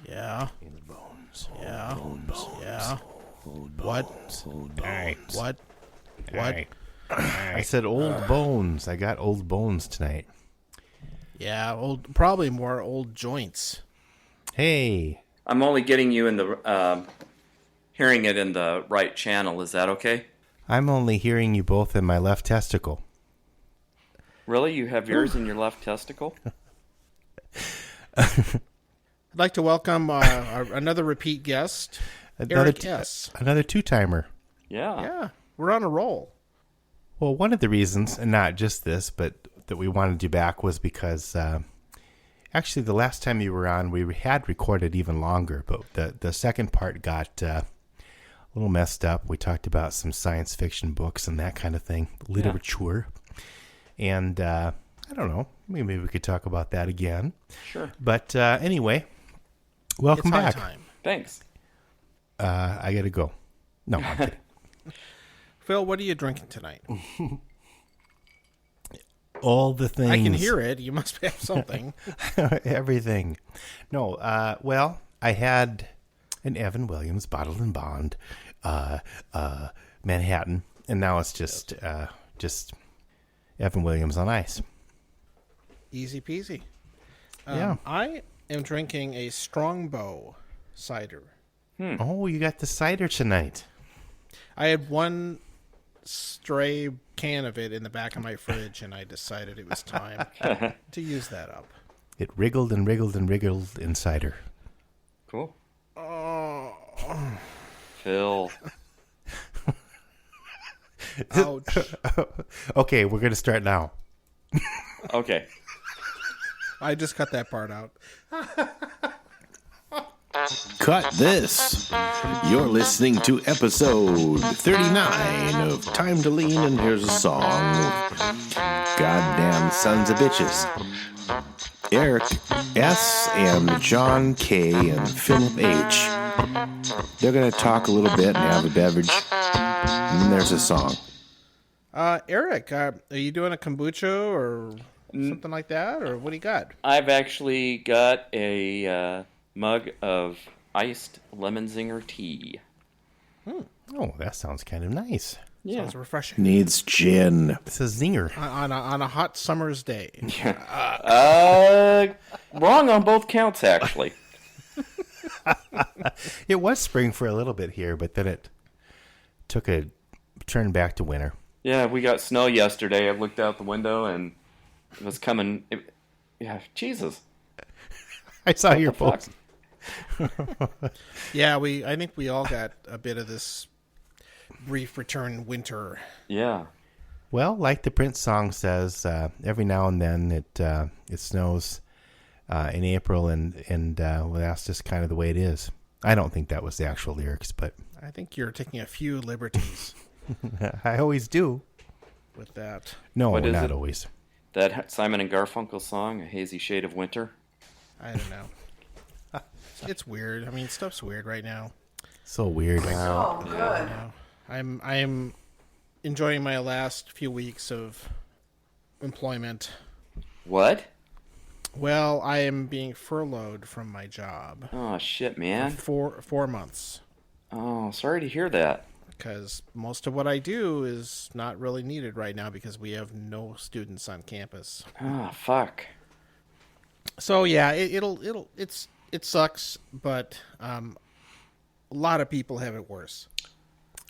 Yeah. Old bones. Yeah. Old bones. Yeah. Old What? bones. Old Alright. bones. What? All What? right. All right. I said old bones. I got old bones tonight. Yeah, probably more old joints. Hey. I'm only getting you in the hearing it in the right channel. Is that okay? I'm only hearing you both in my left testicle. Really? You have yours in your left testicle? I'd like to welcome another repeat guest, Eric S. Another two-timer. Yeah. Yeah, we're on a roll. Well, one of the reasons, and not just this, but that we wanted you back was because actually the last time you were on, we had recorded even longer, but the second part got a little messed up. We talked about some science fiction books and that kind of thing, literature. And I don't know, maybe we could talk about that again. Sure. But anyway, welcome It's high back. time. Thanks. I got to go. No, I'm kidding. Phil, what are you drinking tonight? All the things. I can hear it. You must have something. Everything. No, well, I had an Evan Williams Bottled and Bond Manhattan, and now it's just Evan Williams on ice. Easy peasy. Yeah. I am drinking a Strongbow cider. Oh, you got the cider tonight. I had one stray can of it in the back of my fridge, and I decided it was time to use that up. It wriggled and wriggled and wriggled in cider. Cool. Oh, Phil. ouch. Okay, we're going to start now. Okay. I just cut that part out. Cut this. You're listening to episode 39 of Time to Lean, and here's a song. Goddamn sons of bitches. Eric S. and John K. and Philip H. They're going to talk a little bit and have a beverage. And then there's a song. Eric, are you doing a kombucha or something like that? Or what do you got? I've actually got a mug of iced lemon zinger tea. Oh, that sounds kind of nice. Yeah. Sounds refreshing. Needs gin. It's a zinger. On a hot summer's day. Wrong on both counts, actually. It was spring for a little bit here, but then it took a turn back to winter. Yeah, we got snow yesterday. I looked out the window and it was coming. Yeah, Jesus. I saw your fuck? post. Yeah, I think we all got a bit of this brief return winter. Yeah. Well, like the Prince song says, every now and then it snows in April, and well, that's just kind of the way it is. I don't think that was the actual lyrics, but I think you're taking a few liberties I always do. with that. No, What is not it? always. That Simon and Garfunkel song, A Hazy Shade of Winter. I don't know. It's weird. I mean, stuff's weird right now. So weird. Oh, good. I'm enjoying my last few weeks of employment. What? Well, I am being furloughed from my job Oh, shit, man. for 4 months Oh, sorry to hear that. because most of what I do is not really needed right now because we have no students on campus. Oh, fuck. So yeah, it sucks, but a lot of people have it worse.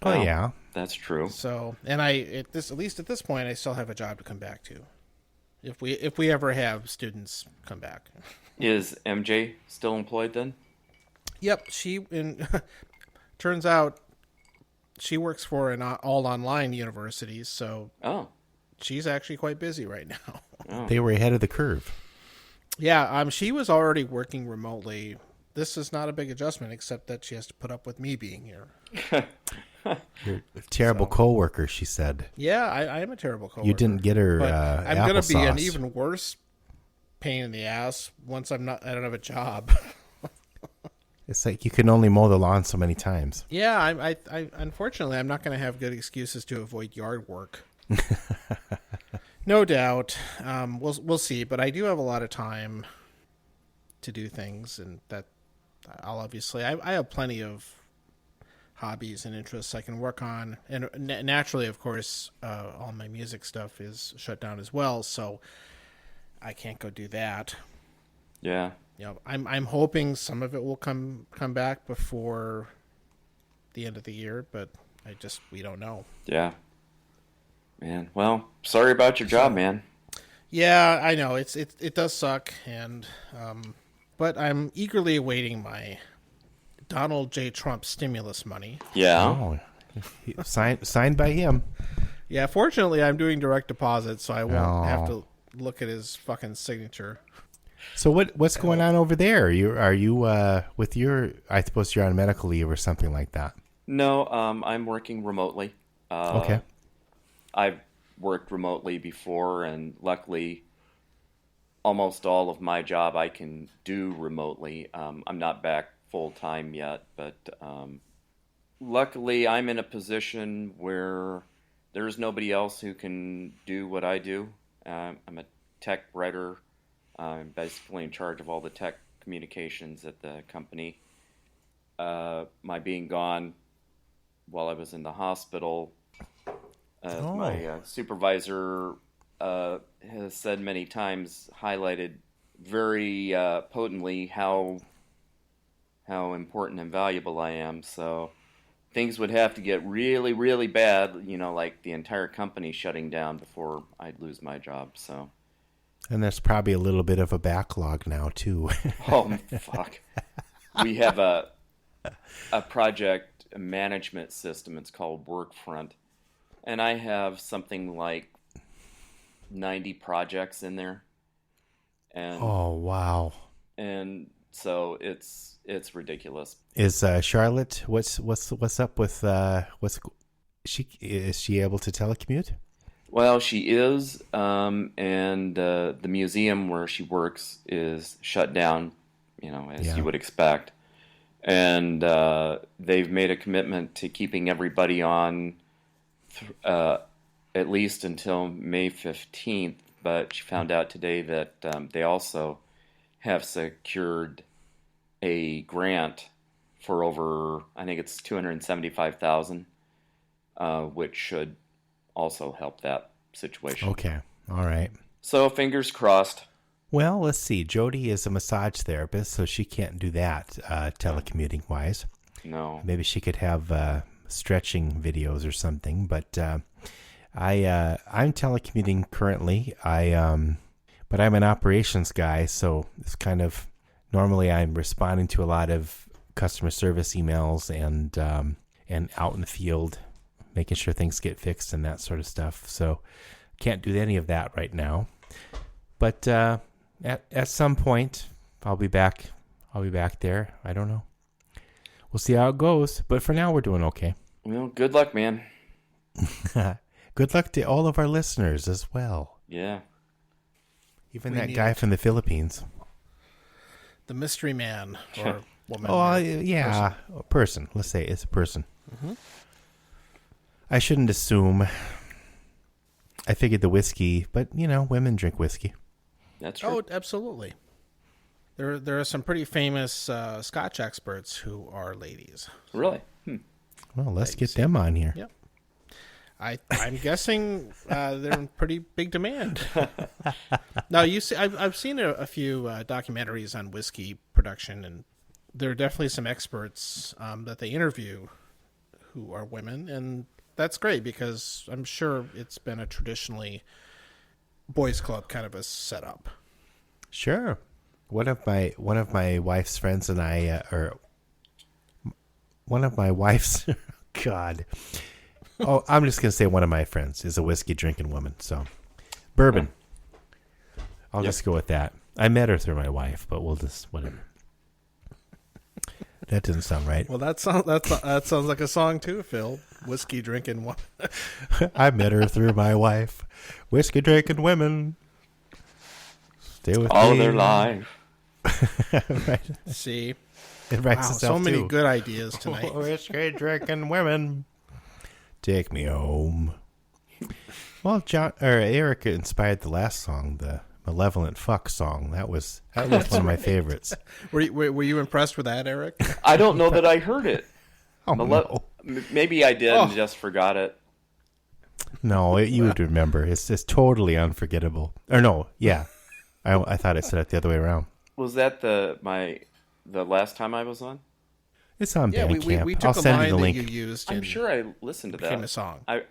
Oh, Wow. yeah. That's true. So, and at least at this point, I still have a job to come back to. If we ever have students come back. Is MJ still employed then? Yep, turns out she works for an all online university, so Oh. she's actually quite busy right now. They were ahead of the curve. Yeah, she was already working remotely. This is not a big adjustment, except that she has to put up with me being here. You're a terrible coworker, she said. Yeah, I am a terrible coworker. You didn't get her But I'm gonna be an applesauce. even worse pain in the ass once I don't have a job. It's like you can only mow the lawn so many times. Yeah, I unfortunately I'm not going to have good excuses to avoid yard work. No doubt. We'll see, but I do have a lot of time to do things, and I'll obviously I have plenty of hobbies and interests I can work on, and naturally, of course, all my music stuff is shut down as well, so I can't go do that. Yeah. I'm hoping some of it will come back before the end of the year, but we don't know. Yeah. Man, well, sorry about your job, man. Yeah, I know it does suck, and but I'm eagerly awaiting my Donald J. Trump stimulus money. Yeah. Oh, signed by him. Yeah, fortunately, I'm doing direct deposit, so I won't have to look at his fucking signature. So what's going on over there? Are you with your? I suppose you're on medical leave or something like that. No, I'm working remotely. Okay. I've worked remotely before, and luckily, almost all of my job I can do remotely. I'm not back full time yet, but luckily I'm in a position where there's nobody else who can do what I do. I'm a tech writer. I'm basically in charge of all the tech communications at the company. My being gone while I was in the hospital, my supervisor has said many times, highlighted very potently how important and valuable I am. So things would have to get really, really bad, like the entire company shutting down before I'd lose my job. So. And there's probably a little bit of a backlog now too. Oh, fuck. We have a project management system. It's called Workfront. And I have something like 90 projects in there. And oh, wow. And so it's ridiculous. Is Charlotte, what's up with is she able to telecommute? Well, she is, and the museum where she works is shut down, as you would expect. And they've made a commitment to keeping everybody on at least until May 15th. But she found out today that they also have secured a grant for over, I think it's $275,000, which should also help that situation. Okay. All right. So fingers crossed. Well, let's see. Jody is a massage therapist, so she can't do that telecommuting wise. No. Maybe she could have stretching videos or something. But I'm telecommuting currently. But I'm an operations guy, so it's kind of normally I'm responding to a lot of customer service emails and out in the field, making sure things get fixed and that sort of stuff. So can't do any of that right now. But at some point, I'll be back. I'll be back there. I don't know. We'll see how it goes. But for now, we're doing okay. Well, good luck, man. Good luck to all of our listeners as well. Yeah. Even that guy from the Philippines. The mystery man or woman. Oh, yeah. Person. Let's say it's a person. Mm-hmm. I shouldn't assume. I figured the whiskey, but, women drink whiskey. That's true. Oh, absolutely. There are some pretty famous Scotch experts who are ladies. Really? Well, let's get them on here. Yep. I'm guessing they're in pretty big demand. Now, you see, I've seen a few documentaries on whiskey production, and there are definitely some experts that they interview who are women, and that's great because I'm sure it's been a traditionally boys' club kind of a setup. Sure. One of my wife's friends and I, one of my wife's, God. Oh, I'm just gonna say one of my friends is a whiskey drinking woman. So, bourbon. I'll just go with that. I met her through my wife, but we'll just whatever. That doesn't sound right. Well, that sounds like a song too, Phil. Whiskey drinking woman. I met her through my wife. Whiskey drinking women. Stay with all me. Their life. Right. See, it writes itself so many too. good ideas tonight. Whiskey drinking women. Take me home. Well, Eric inspired the last song, the Malevolent Fuck song. That was one of my favorites. Were you impressed with that, Eric? I don't know that I heard it. Oh, no. Maybe I did and just forgot it. No, you would remember. It's just totally unforgettable. Or no, yeah. I thought I said it the other way around. Was that the last time I was on? It's on Yeah, Bandcamp. we I'll took a send line you the link. that you used. I'm and sure I listened to became that. a song. I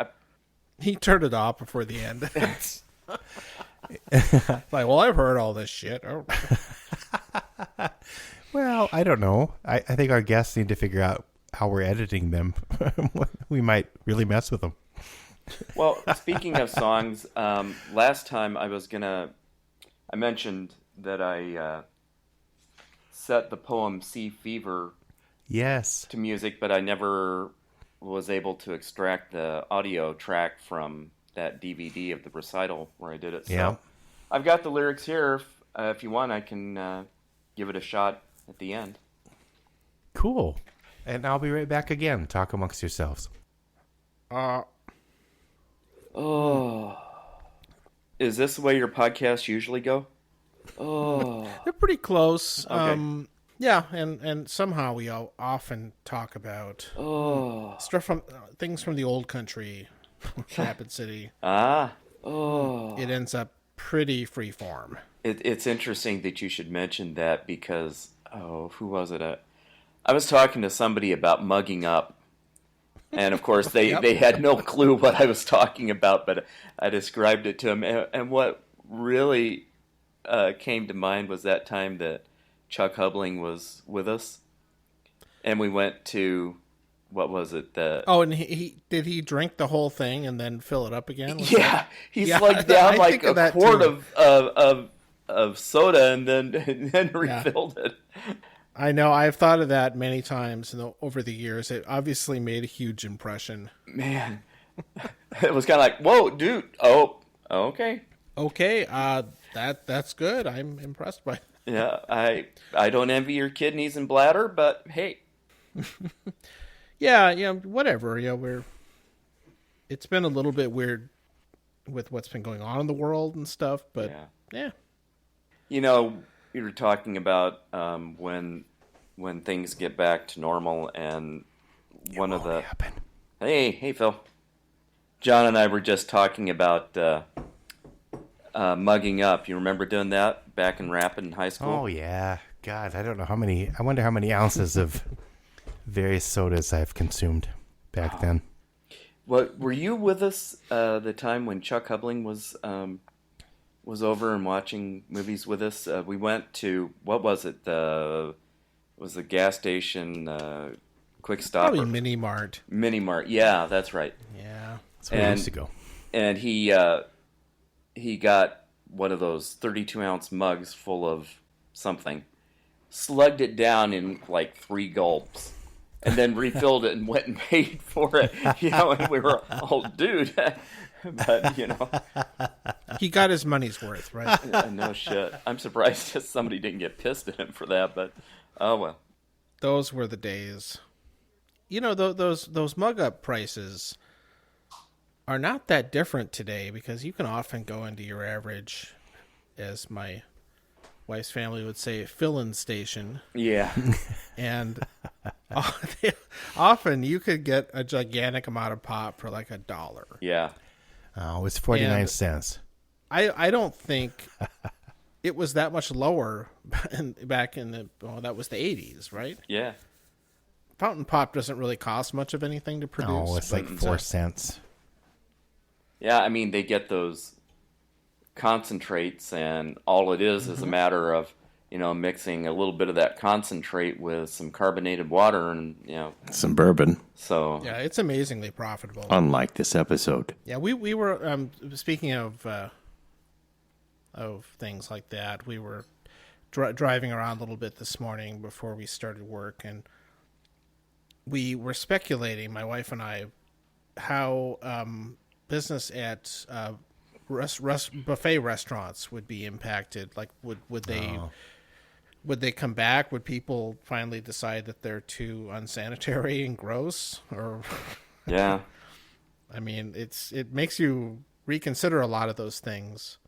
He turned it off before the end. Like, well, I've heard all this shit. Oh. Well, I don't know. I think our guests need to figure out how we're editing them. We might really mess with them. Well, speaking of songs, last time I mentioned that I set the poem Sea Fever Yes. to music, but I never was able to extract the audio track from that DVD of the recital where I did it. So Yeah. I've got the lyrics here. If you want, I can give it a shot at the end. Cool. And I'll be right back again. Talk amongst yourselves. Oh. Is this the way your podcasts usually go? Oh. They're pretty close. Okay. Yeah, and somehow we often talk about stuff from things from the old country, Rapid City. It ends up pretty freeform. It's interesting that you should mention that because, who was it? I was talking to somebody about mugging up. And, of course, they had no clue what I was talking about, but I described it to them. And what really came to mind was that time that Chuck Hubling was with us. And we went to, what was it? And did he drink the whole thing and then fill it up again? He slugged down I like think of a that quart too. of soda and then refilled it. I know. I've thought of that many times over the years. It obviously made a huge impression. Man, it was kind of like, whoa, dude. Oh, okay. Okay, that's good. I'm impressed by. Yeah, I don't envy your kidneys and bladder, but hey. Yeah, whatever. It's been a little bit weird with what's been going on in the world and stuff, but yeah. You were talking about when things get back to normal, and one of the happen. Hey Phil, John and I were just talking about mugging up. You remember doing that back in Rapid in high school? Oh, yeah. God, I don't know how many. I wonder how many ounces of various sodas I've consumed back then. What were you with us the time when Chuck Hubling was over and watching movies with us? We went to, what was it? Was the gas station, Quick Stop? Probably Mini Mart. Mini Mart, yeah, that's right. Yeah. That's where I used to go. And he got one of those 32-ounce mugs full of something, slugged it down in like 3 gulps, and then refilled it and went and paid for it. And we were all, dude. But, He got his money's worth, right? no shit. I'm surprised that somebody didn't get pissed at him for that, but oh well. Those were the days. Those mug up prices are not that different today because you can often go into your average, as my wife's family would say, fill-in station. Yeah. And often you could get a gigantic amount of pop for like $1. Yeah. Oh, it's 49 cents. I don't think it was that much lower back in that was the 80s, right? Yeah. Fountain pop doesn't really cost much of anything to produce. Oh, it's like 4 cents. Yeah, I mean, they get those concentrates, and all it is a matter of, mixing a little bit of that concentrate with some carbonated water and, Some bourbon. So Yeah, it's amazingly profitable. Unlike this episode. Yeah, we were speaking of things like that. We were driving around a little bit this morning before we started work, and we were speculating, my wife and I, how business at buffet restaurants would be impacted. Like, would they come back? Would people finally decide that they're too unsanitary and gross? Or yeah. I mean, it makes you reconsider a lot of those things.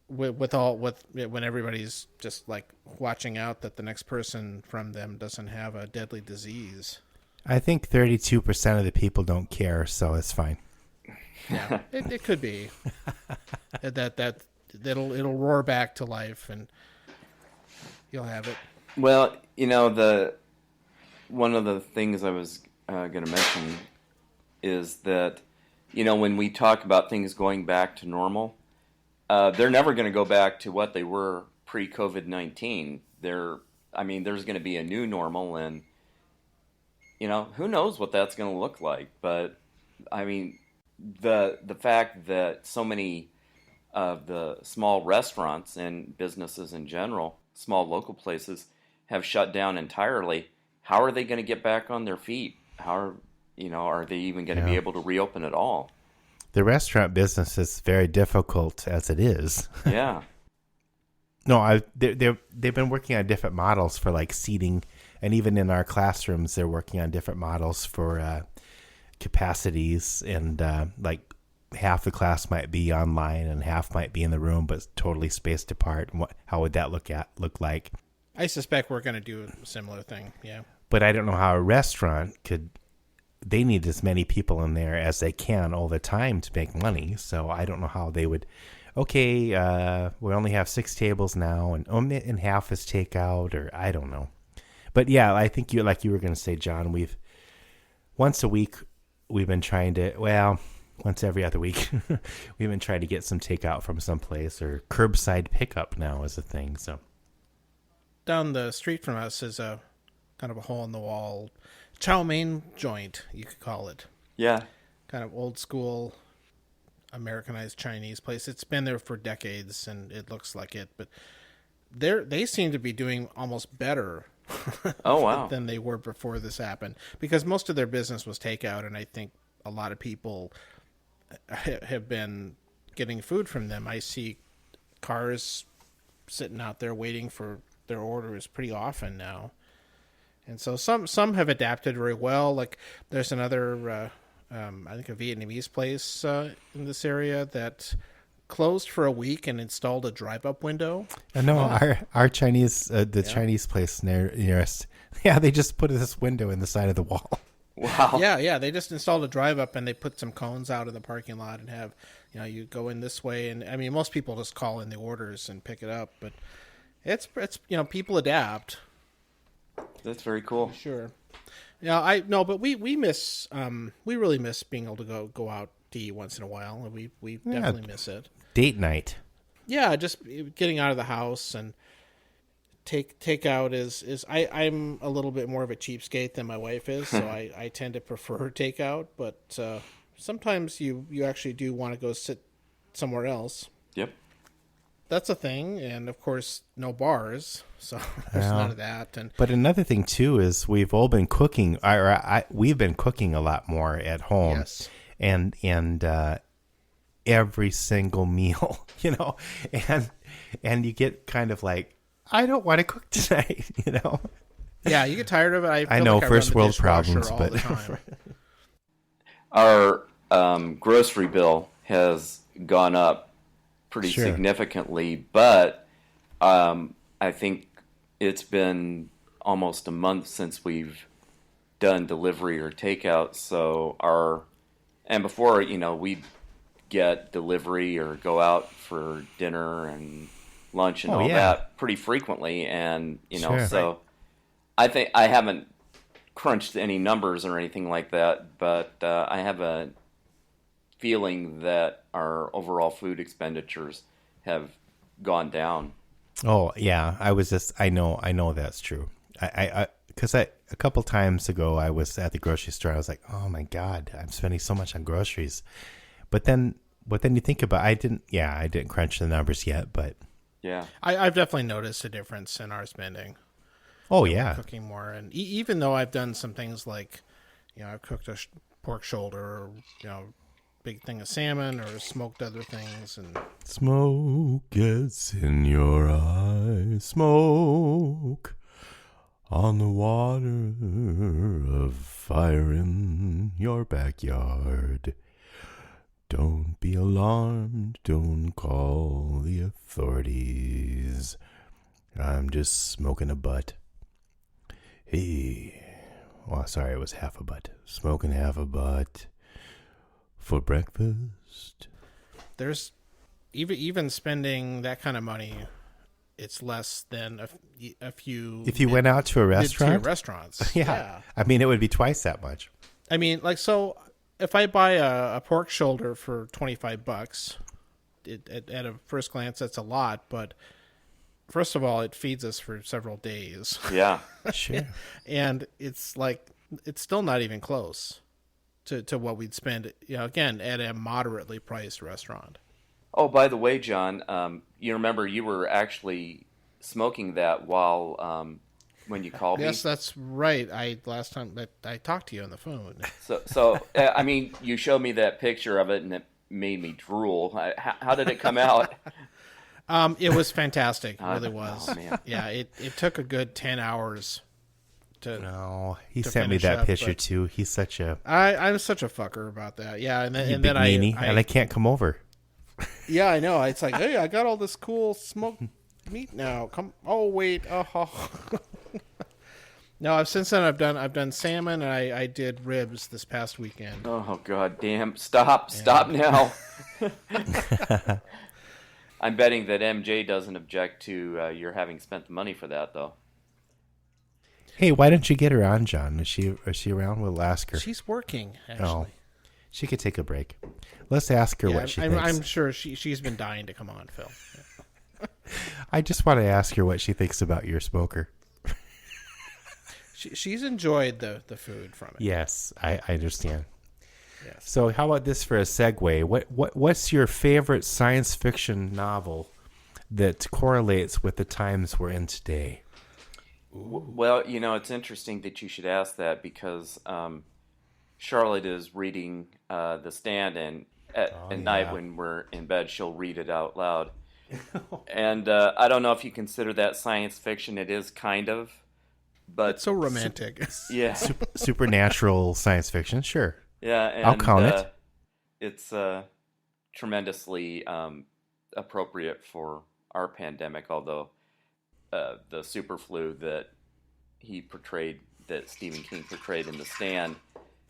with when everybody's just like watching out that the next person from them doesn't have a deadly disease. I think 32% of the people don't care, so it's fine. Yeah, it could be it'll roar back to life and you'll have it. Well, one of the things I was going to mention is that, when we talk about things going back to normal, they're never going to go back to what they were pre-COVID-19. There's going to be a new normal, and, who knows what that's going to look like. But, the fact that so many of the small restaurants and businesses in general, small local places, have shut down entirely, how are they going to get back on their feet? Are they even going to be able to reopen at all? The restaurant business is very difficult as it is. Yeah. No, they've been working on different models for like seating, and even in our classrooms, they're working on different models for capacities, and like half the class might be online and half might be in the room, but totally spaced apart. And how would that look like? I suspect we're going to do a similar thing. Yeah. But I don't know how a restaurant could. They need as many people in there as they can all the time to make money. So I don't know how they would. Okay, we only have 6 tables now, and half is takeout, or I don't know. But yeah, I think you were going to say, John. Once a week we've been trying to. Well, once every other week we've been trying to get some takeout from someplace, or curbside pickup now is a thing. So down the street from us is a kind of a hole in the wall chow mein joint, you could call it. Yeah. Kind of old school Americanized Chinese place. It's been there for decades and it looks like it, but they seem to be doing almost better oh, wow. than they were before this happened, because most of their business was takeout, and I think a lot of people have been getting food from them. I see cars sitting out there waiting for their orders pretty often now. And so some have adapted very well. Like there's another, I think a Vietnamese place in this area that closed for a week and installed a drive-up window. No, our Chinese, Chinese place nearest, they just put this window in the side of the wall. Wow. Yeah, they just installed a drive-up and they put some cones out in the parking lot and have, you go in this way. And I mean, most people just call in the orders and pick it up, but it's people adapt. That's very cool. Sure. Yeah, but we miss we really miss being able to go out to eat once in a while, and we definitely miss it. Date night. Yeah, just getting out of the house and takeout is I'm a little bit more of a cheapskate than my wife is, so I tend to prefer takeout, but sometimes you actually do want to go sit somewhere else. Yep. That's a thing, and of course, no bars, so there's none of that. But another thing too is we've all been cooking. We've been cooking a lot more at home, yes. and every single meal, and you get kind of like, I don't want to cook tonight, Yeah, you get tired of it. I know, like first world problems, but the time. Our grocery bill has gone up pretty significantly, but I think it's been almost a month since we've done delivery or takeout. So before, we'd get delivery or go out for dinner and lunch and that pretty frequently, and so I think I haven't crunched any numbers or anything like that, but I have a feeling that our overall food expenditures have gone down. Oh yeah, I know that's true. Because a couple times ago I was at the grocery store. I was like, oh my God, I'm spending so much on groceries. But then you think about, I didn't crunch the numbers yet, but yeah, I've definitely noticed a difference in our spending. Oh yeah, cooking more, and even though I've done some things like, I've cooked a pork shoulder, or big thing of salmon, or smoked other things, and smoke gets in your eyes, smoke on the water of fire in your backyard. Don't be alarmed. Don't call the authorities. I'm just smoking a butt. Hey. Oh, sorry, it was half a butt. Smoking half a butt for breakfast. There's even spending that kind of money, it's less than a few. If you went out to a restaurant? Mid-tier restaurants. Yeah. I mean, it would be twice that much. I mean, like, so if I buy a pork shoulder for $25, at a first glance, that's a lot. But first of all, it feeds us for several days. Yeah. Sure. And it's like, it's still not even close to what we'd spend, again, at a moderately priced restaurant. Oh, by the way, John, you remember you were actually smoking that while when you called me? Yes, that's right. Last time that I talked to you on the phone. So I mean, you showed me that picture of it, and it made me drool. How did it come out? It was fantastic. It really was. Oh, man. Yeah, it took a good 10 hours to. No, he to sent me finish that up, picture but too. He's such a I'm such a fucker about that. Yeah, and then big meanie, I and I can't come over. yeah, I know. It's like, hey, I got all this cool smoked meat now. Come. Oh wait. Oh. No, since then I've done salmon, and I did ribs this past weekend. Oh, God damn. Stop now. I'm betting that MJ doesn't object to your having spent the money for that, though. Hey, why don't you get her on, John? Is she around? We'll ask her. She's working, actually. Oh, she could take a break. Let's ask her what she thinks. I'm sure she's been dying to come on, Phil. I just want to ask her what she thinks about your smoker. She's enjoyed the food from it. Yes, I understand. Yes. So how about this for a segue? What's your favorite science fiction novel that correlates with the times we're in today? Well, it's interesting that you should ask that because Charlotte is reading The Stand, and at night when we're in bed, she'll read it out loud. And I don't know if you consider that science fiction. It is kind of. But it's so romantic. Yeah. Supernatural science fiction, sure. Yeah, and I'll count it. It's tremendously appropriate for our pandemic, although the super flu that Stephen King portrayed in The Stand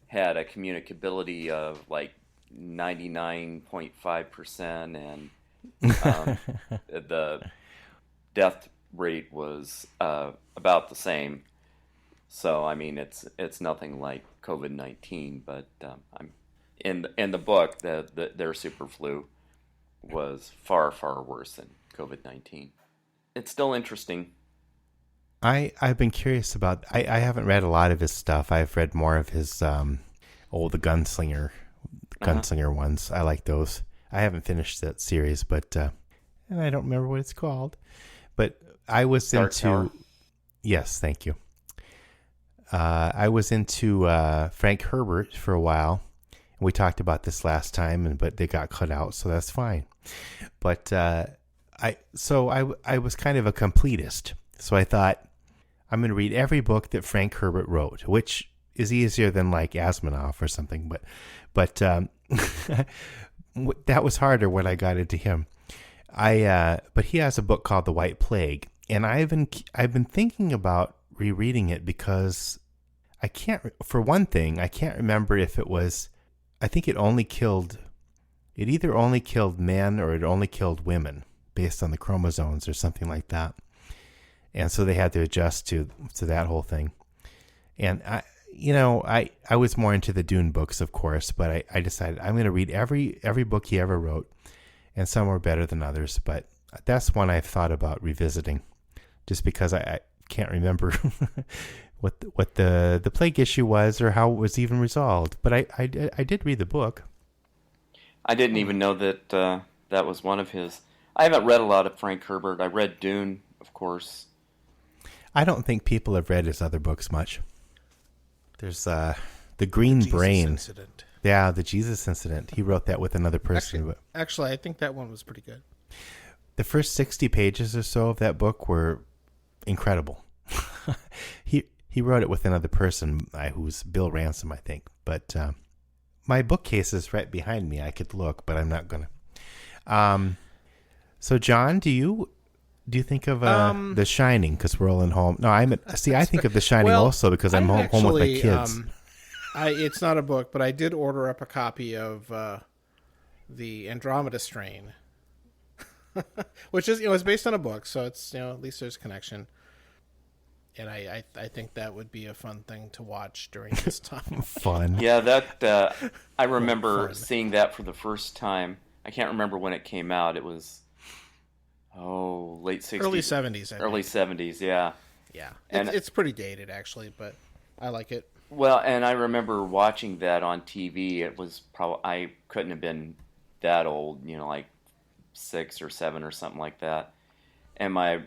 had a communicability of like 99.5%, and the death rate was about the same. So I mean, it's nothing like COVID-19, but I'm in the book their super flu was far the than COVID-19. It's still interesting. I've been curious about. I haven't read a lot of his stuff. I've read more of his the Gunslinger ones. I like those. I haven't finished that series, but and I don't remember what it's called. But I was Dark Tower? Yes, thank you. I was into Frank Herbert for a while. We talked about this last time, but they got cut out, so that's fine. But I was kind of a completist, so I thought I'm going to read every book that Frank Herbert wrote, which is easier than like Asimov or something. But that was harder when I got into him. But he has a book called The White Plague, and I've been thinking about rereading it because I can't remember if it was. I think it either only killed men or it only killed women based on the chromosomes or something like that. And so they had to adjust to that whole thing. And I was more into the Dune books, of course, but I decided I'm going to read every book he ever wrote, and some were better than others. But that's one I've thought about revisiting, just because I can't remember what the plague issue was or how it was even resolved. But I did read the book. I didn't even know that that was one of his. I haven't read a lot of Frank Herbert. I read Dune, of course. I don't think people have read his other books much. There's The Green Brain. Incident. Yeah, the Jesus Incident. He wrote that with another person. Actually, I think that one was pretty good. The first 60 pages or so of that book were incredible. He wrote it with another person who's Bill Ransom, I think. But My bookcase is right behind me. I could look, but I'm not gonna. So John, do you think of The Shining? Because we're all in home. No, I think of The Shining also because I'm home with my kids. It's not a book, but I did order up a copy of the Andromeda Strain, which is it's based on a book, so it's at least there's a connection. And I think that would be a fun thing to watch during this time. Fun. Yeah, that I remember seeing that for the first time. I can't remember when it came out. It was late 60s. Early 70s, I think. Early 70s, yeah. Yeah. It's pretty dated, actually, but I like it. Well, and I remember watching that on TV. It was I couldn't have been that old, like 6 or 7 or something like that. And my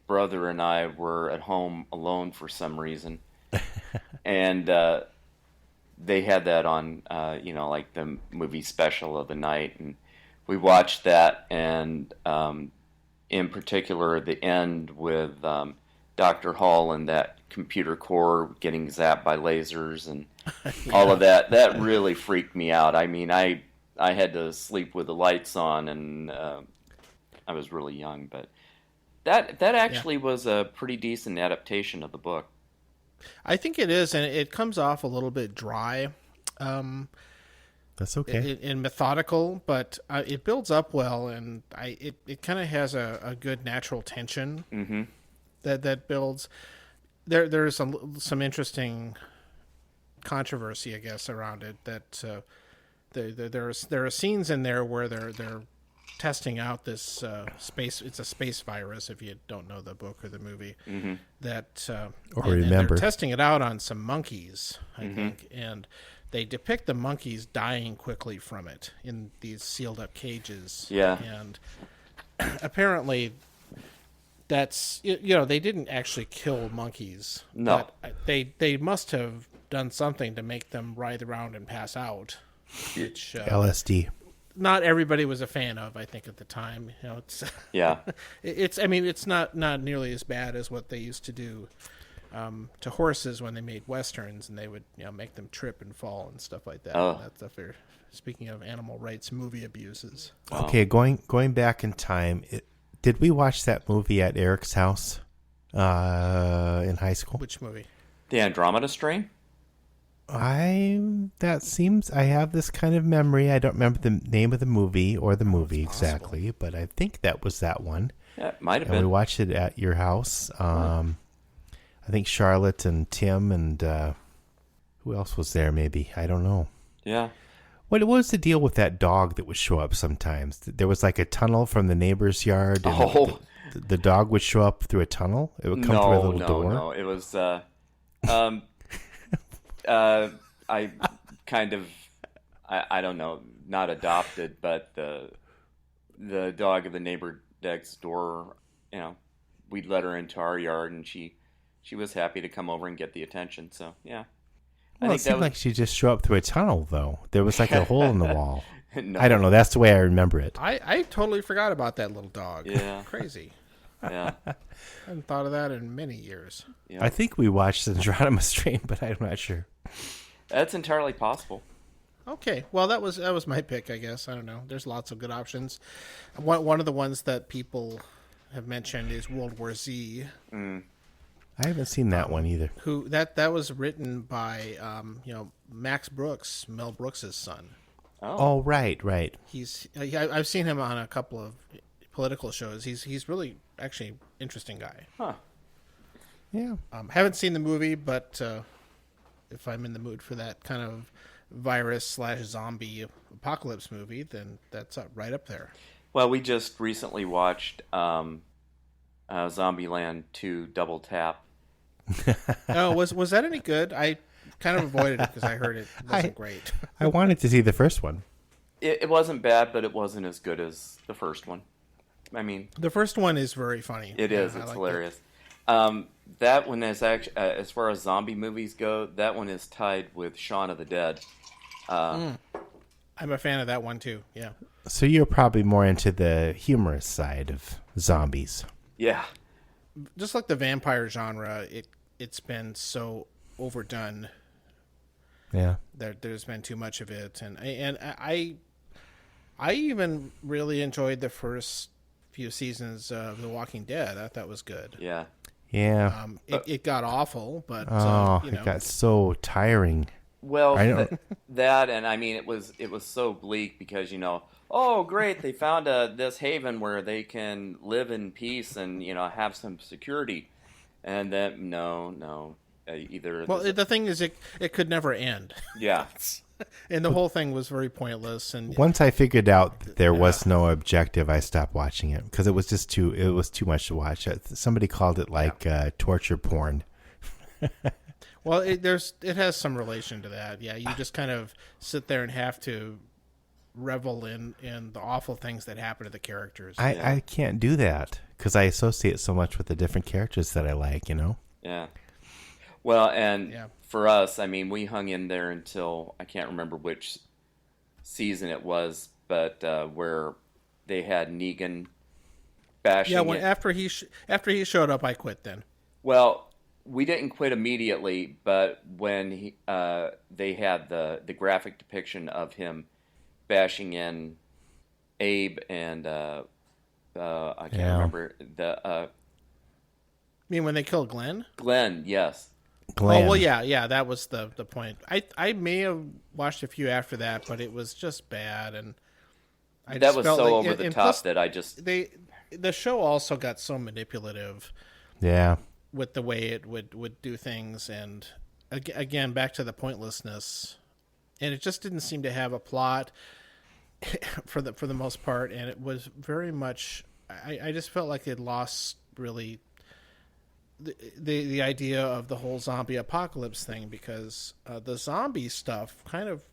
brother and I were at home alone for some reason. And they had that on, like the movie special of the night. And we watched that, and in particular, the end with Dr. Hall and that computer core getting zapped by lasers and all of that. That really freaked me out. I mean, I had to sleep with the lights on, and I was really young, but that actually was a pretty decent adaptation of the book. I think it is, and it comes off a little bit dry. That's okay. And methodical, but it builds up well, and it kind of has a good natural tension that builds. There's some interesting controversy, I guess, around it. That there are scenes in there where they're testing out this space. It's a space virus. If you don't know the book or the movie, that or and remember, they're testing it out on some monkeys, I think, and they depict the monkeys dying quickly from it in these sealed up cages. Yeah, and apparently that's they didn't actually kill monkeys. No, but they must have done something to make them writhe around and pass out. Which LSD. Not everybody was a fan of, I think, at the time. It's yeah. It's not nearly as bad as what they used to do to horses when they made westerns, and they would make them trip and fall and stuff like that. Oh. That's a fair. Speaking of animal rights movie abuses. Wow. Okay, going back in time, did we watch that movie at Eric's house in high school? Which movie? The Andromeda Strain? I have this kind of memory. I don't remember the name of the movie or the movie exactly, but I think that was that one. Yeah, it might have and been. We watched it at your house. I think Charlotte and Tim and who else was there? Maybe, I don't know. Yeah. What was the deal with that dog that would show up sometimes? There was like a tunnel from the neighbor's yard. And the dog would show up through a tunnel. It would come through a little door. No, it was. I kind of, I don't know, not adopted, but the dog of the neighbor next door, we'd let her into our yard, and she was happy to come over and get the attention. So yeah. Well, it seemed like she just showed up through a tunnel, though. There was like a hole in the wall. No. I don't know. That's the way I remember it. I totally forgot about that little dog. Yeah. Crazy. Yeah. I haven't thought of that in many years. Yeah. I think we watched the Andromeda Strain, but I'm not sure. That's entirely possible. Okay, well that was my pick, I guess. I don't know. There's lots of good options. One of the ones that people have mentioned is World War Z. I haven't seen that one either. Who that was written by Max Brooks, Mel Brooks' son. Oh, right. I've seen him on a couple of political shows. He's really actually interesting guy. Huh. Yeah. Haven't seen the movie, but if I'm in the mood for that kind of virus/zombie apocalypse movie, then that's right up there. Well, we just recently watched Zombieland 2 Double Tap. Oh, was that any good? I kind of avoided it because I heard it wasn't great. I wanted to see the first one. It wasn't bad, but it wasn't as good as the first one. I mean, the first one is very funny. It is. It's hilarious. That one is actually, as far as zombie movies go, that one is tied with Shaun of the Dead. I'm a fan of that one too. Yeah. So you're probably more into the humorous side of zombies. Yeah. Just like the vampire genre, it's been so overdone Yeah. There's been too much of it, and I even really enjoyed the first few seasons of The Walking Dead. I thought that was good. Yeah. Yeah. It got awful, but It got so tiring. Well, I don't- that, and I mean, it was so bleak because oh great, they found this haven where they can live in peace and have some security, and then no, either. Well, the thing is, it could never end. Yeah. And the whole thing was very pointless. And Once I figured out that there was no objective, I stopped watching it because it was too much to watch. Somebody called it torture porn. well, it has some relation to that. Yeah, you just kind of sit there and have to revel in the awful things that happen to the characters. I can't do that because I associate so much with the different characters that I like. Yeah. Well, and for us, I mean, we hung in there until I can't remember which season it was, but where they had Negan bashing. Yeah, after he showed up, I quit. Then. Well, we didn't quit immediately, but when they had the graphic depiction of him bashing in Abe and I can't remember the. You mean when they killed Glenn? Glenn, yes. Glenn. Oh well, yeah, that was the point. I may have watched a few after that, but it was just bad, and that was so over the top that I just the show also got so manipulative. Yeah. With the way it would do things, and again back to the pointlessness, and it just didn't seem to have a plot for the most part, and it was very much. I just felt like it lost really. The idea of the whole zombie apocalypse thing, because the zombie stuff kind of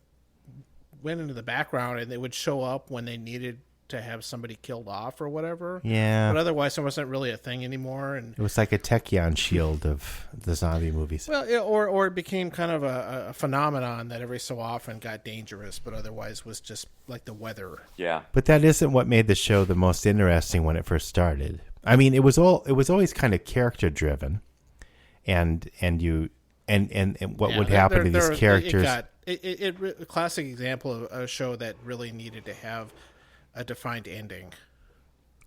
went into the background, and they would show up when they needed to have somebody killed off or whatever. Yeah. But otherwise, it wasn't really a thing anymore. And it was like a Tachyon shield of the zombie movies. Well, or it became kind of a phenomenon that every so often got dangerous, but otherwise was just like the weather. Yeah. But that isn't what made the show the most interesting when it first started. I mean, it was always kind of character driven, and what would happen to these characters. A classic example of a show that really needed to have a defined ending.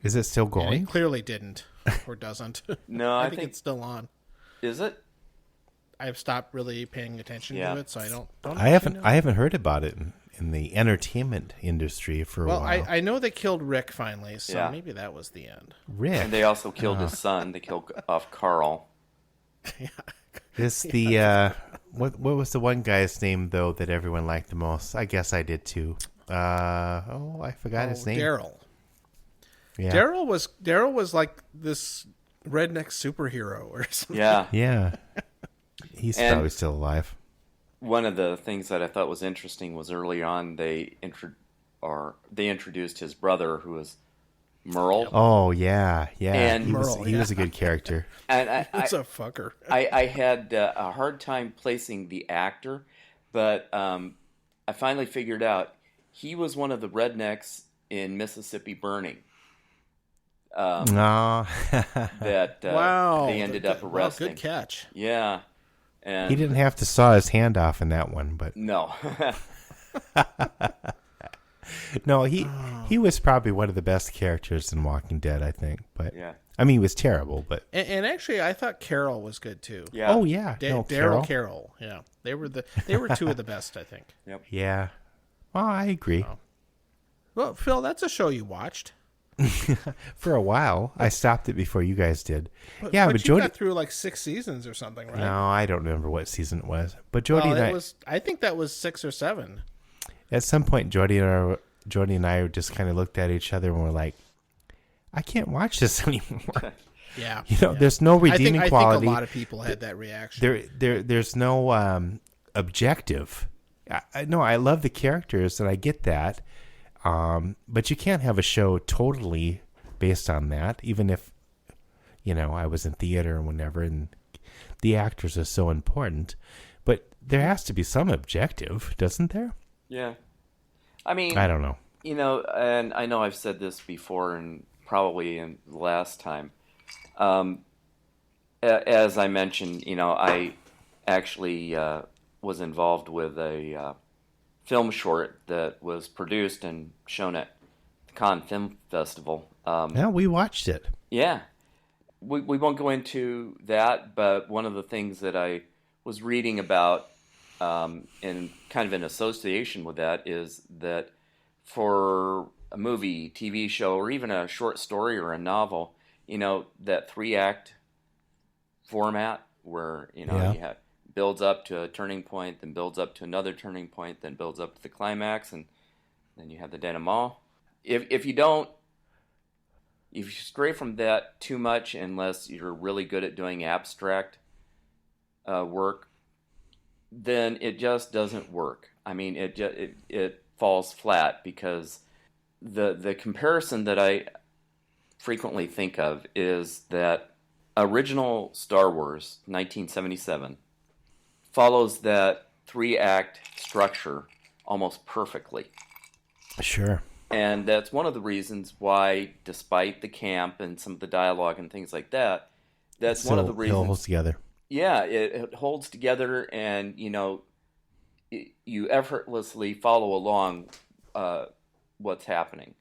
Is it still And going? it clearly didn't or doesn't. No, I think it's still on. Is it? I've stopped really paying attention to it, so I don't I haven't heard about it in the entertainment industry for a while. Well, I know they killed Rick finally, so maybe that was the end. Rick. And they also killed his son. They killed off Carl. Is the what was the one guy's name though that everyone liked the most? I guess I did too. I forgot his name. Daryl. Yeah. Daryl was like this redneck superhero or something. Yeah. Yeah. He's probably still alive. One of the things that I thought was interesting was early on they introduced his brother, who was Merle. Oh yeah. And he was a good character. And It's a fucker. I had a hard time placing the actor, but I finally figured out he was one of the rednecks in Mississippi Burning. No. That they ended up arresting. Wow, good catch. Yeah. And He didn't have to saw his hand off in that one, but no. no, he was probably one of the best characters in Walking Dead, I think. But Yeah. I mean, he was terrible, but And actually, I thought Carol was good too. Yeah. oh yeah, Daryl, Carol. Yeah, they were two of the best, I think. Yep. yeah. Well, I agree. Well, Phil, that's a show you watched. For a while, I stopped it before you guys did. But but you Jody. got through like 6 seasons or something, right? No, I don't remember what season it was. But Jody Well, and I think that was 6 or 7. at some point, Jody and I just kind of looked at each other and were like, "I can't watch this anymore." Yeah, there's no redeeming quality. I think a lot of people had that reaction. There's no objective. I love the characters, and I get that. But you can't have a show totally based on that, even if, I was in theater and whatever, and the actors are so important. But there has to be some objective, doesn't there? Yeah. I mean, I don't know. And I know I've said this before and probably in the last time. As I mentioned, I actually was involved with a film short that was produced and shown at the Cannes Film Festival. Yeah, we watched it. Yeah. We won't go into that, but one of the things that I was reading about in kind of in association with that is that for a movie, TV show, or even a short story or a novel, that 3-act format where, you have builds up to a turning point, then builds up to another turning point, then builds up to the climax, and then you have the denouement. If you stray from that too much, unless you're really good at doing abstract work, then it just doesn't work. I mean, it falls flat, because the comparison that I frequently think of is that original Star Wars, 1977, follows that 3-act structure almost perfectly. Sure. And that's one of the reasons why, despite the camp and some of the dialogue and things like that, that's one of the reasons. It holds together. Yeah, it holds together, and you effortlessly follow along what's happening.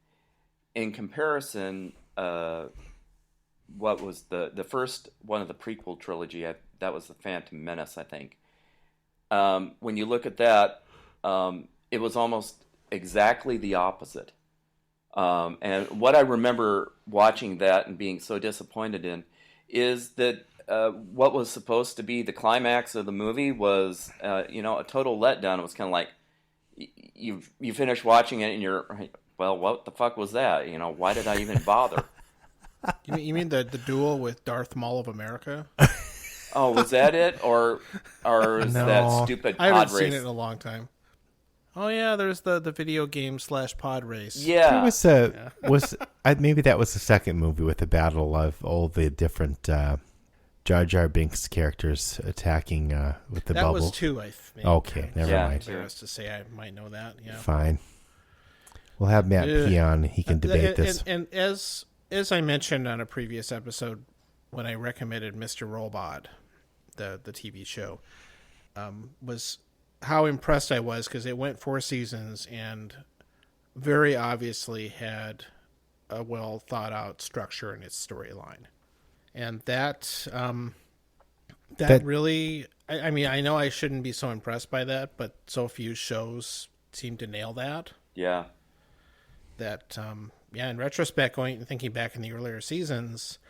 In comparison, what was the first one of the prequel trilogy? That was the Phantom Menace, I think. When you look at that, it was almost exactly the opposite. And what I remember watching that and being so disappointed in is that what was supposed to be the climax of the movie was, a total letdown. It was kind of like you finish watching it and you're, well, what the fuck was that? Why did I even bother? You mean the duel with Darth Maul of America? Oh, was that it, or is that stupid pod race? I haven't seen it in a long time. Oh yeah, there's the video game / pod race. Yeah, There was maybe that was the second movie with the battle of all the different Jar Jar Binks characters attacking with the bubble. That was 2, I think. Okay, never mind. Embarrassed to say, I might know that. Yeah, fine. We'll have Matt P on. He can debate this. And as I mentioned on a previous episode, when I recommended Mr. Robot, the TV show, was how impressed I was, because it went 4 seasons and very obviously had a well thought out structure in its storyline, and that really, I mean, I know I shouldn't be so impressed by that, but so few shows seem to nail that. Yeah. That in retrospect, thinking back in the earlier seasons,